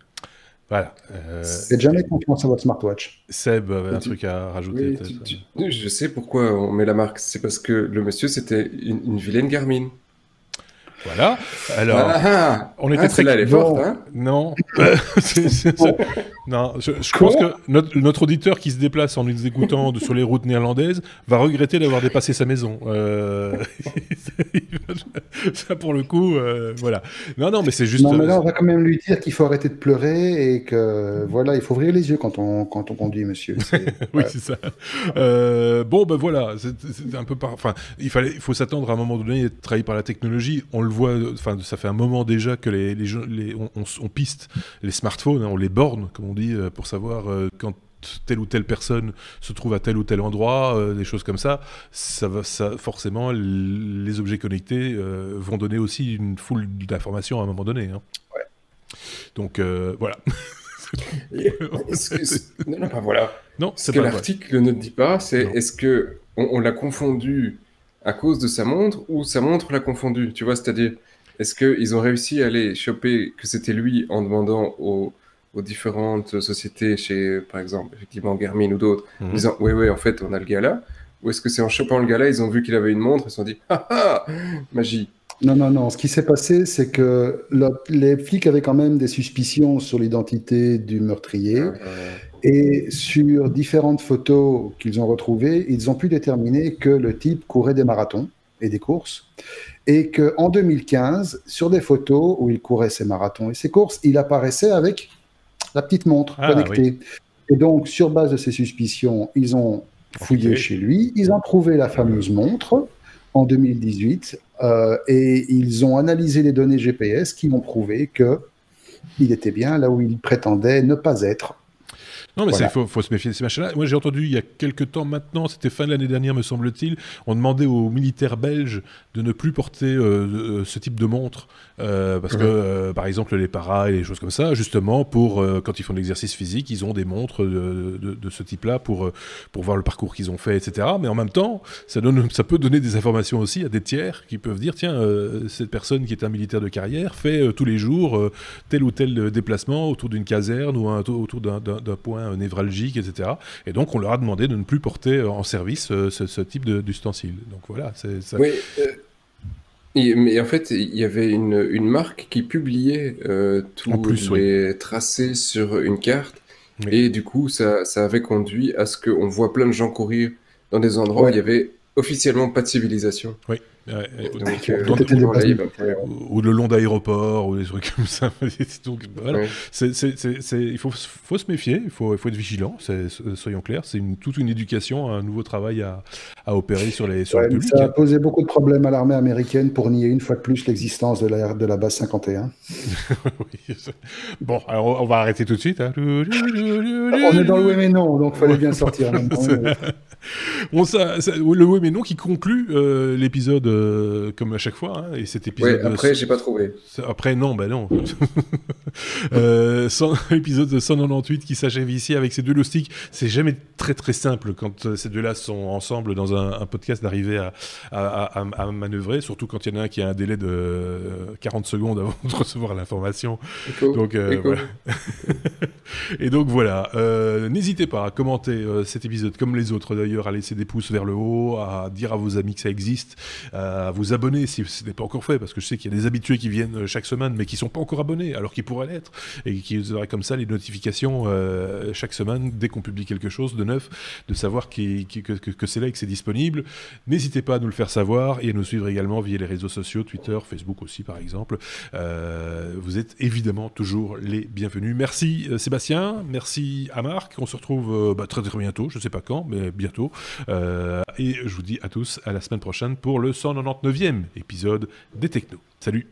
Voilà. Faites jamais confiance à votre smartwatch. Seb avait un truc à rajouter. Je sais pourquoi on met la marque. C'est parce que le monsieur, c'était une vilaine Garmin. Voilà. Alors, on était très... Celle-là, elle est forte, hein? Non. Non, je pense que notre auditeur qui se déplace en nous écoutant sur les routes néerlandaises va regretter d'avoir dépassé sa maison. Ça, pour le coup, voilà. Non, mais c'est juste... Non, mais là, on va quand même lui dire qu'il faut arrêter de pleurer et que, voilà, il faut ouvrir les yeux quand on conduit, monsieur. Oui, c'est ça. Bon, voilà, c'est un peu... Enfin, il faut s'attendre à un moment donné à être trahi par la technologie. On le voit, enfin, ça fait un moment déjà que on piste les smartphones, on les borne, comme on dit, pour savoir quand telle ou telle personne se trouve à tel ou tel endroit, des choses comme ça. Forcément, les objets connectés vont donner aussi une foule d'informations à un moment donné. Ouais. Donc, voilà. Non, pas voilà. Non, ce que l'article ne dit pas, c'est est-ce que on l'a confondu à cause de sa montre ou sa montre l'a confondu, tu vois, c'est-à-dire est-ce qu'ils ont réussi à aller choper que c'était lui en demandant aux différentes sociétés chez, par exemple, effectivement Garmin ou d'autres, en disant oui, en fait, on a le gars là, ou est-ce que c'est en chopant le gars là, ils ont vu qu'il avait une montre, ils se sont dit magie. Non. Ce qui s'est passé, c'est que les flics avaient quand même des suspicions sur l'identité du meurtrier. Et sur différentes photos qu'ils ont retrouvées, ils ont pu déterminer que le type courait des marathons et des courses. Et qu'en 2015, sur des photos où il courait ses marathons et ses courses, il apparaissait avec la petite montre connectée. Oui. Et donc, sur base de ces suspicions, ils ont fouillé chez lui, ils ont trouvé la fameuse montre en 2018 et ils ont analysé les données GPS qui ont prouvé qu'il était bien là où il prétendait ne pas être. Non, mais il faut se méfier de ces machins-là. Moi, j'ai entendu il y a quelques temps maintenant, c'était fin de l'année dernière, me semble-t-il, on demandait aux militaires belges de ne plus porter ce type de montre, parce que, par exemple, les paras et les choses comme ça, justement, quand ils font de l'exercice physique, ils ont des montres de ce type-là pour voir le parcours qu'ils ont fait, etc. Mais en même temps, ça peut donner des informations aussi à des tiers qui peuvent dire, tiens, cette personne qui est un militaire de carrière fait tous les jours tel ou tel déplacement autour d'une caserne ou autour d'un point névralgique, etc. Et donc, on leur a demandé de ne plus porter en service ce type d'ustensile. Donc voilà, c'est ça. Oui, mais en fait, il y avait une marque qui publiait tous les tracés sur une carte. Oui. Et du coup, ça avait conduit à ce qu'on voit plein de gens courir dans des endroits où il y avait officiellement pas de civilisation. Oui. Ou le long d'aéroports ou des trucs comme ça. Donc, voilà. Il faut se méfier, il faut être vigilant, soyons clairs. C'est toute une éducation, un nouveau travail à opérer sur le public. Ça a posé beaucoup de problèmes à l'armée américaine pour nier une fois de plus l'existence de la base 51. Oui. Bon, alors on va arrêter tout de suite. Hein. On est dans le oui mais non, donc il fallait bien sortir. Le oui mais non qui conclut l'épisode comme à chaque fois, hein, et cet épisode. Après, j'ai pas trouvé. Après, non, non. Épisode 198 qui s'achève ici avec ces deux loustiques. C'est jamais très très simple quand ces deux-là sont ensemble dans un podcast d'arriver à manœuvrer, surtout quand il y en a un qui a un délai de 40 secondes avant de recevoir l'information. Donc, voilà. Et donc voilà. N'hésitez pas à commenter cet épisode comme les autres d'ailleurs, à laisser des pouces vers le haut, à dire à vos amis que ça existe, à vous abonner si ce n'est pas encore fait, parce que je sais qu'il y a des habitués qui viennent chaque semaine mais qui ne sont pas encore abonnés alors qu'ils pourraient l'être, et qui auraient comme ça les notifications chaque semaine dès qu'on publie quelque chose de neuf, de savoir que c'est là et que c'est disponible. N'hésitez pas à nous le faire savoir et à nous suivre également via les réseaux sociaux, Twitter, Facebook aussi par exemple. Vous êtes évidemment toujours les bienvenus. Merci Sébastien, merci à Marc, on se retrouve très très bientôt, je ne sais pas quand, mais bientôt. Et je vous dis à tous à la semaine prochaine pour le 199e épisode des Technos. Salut!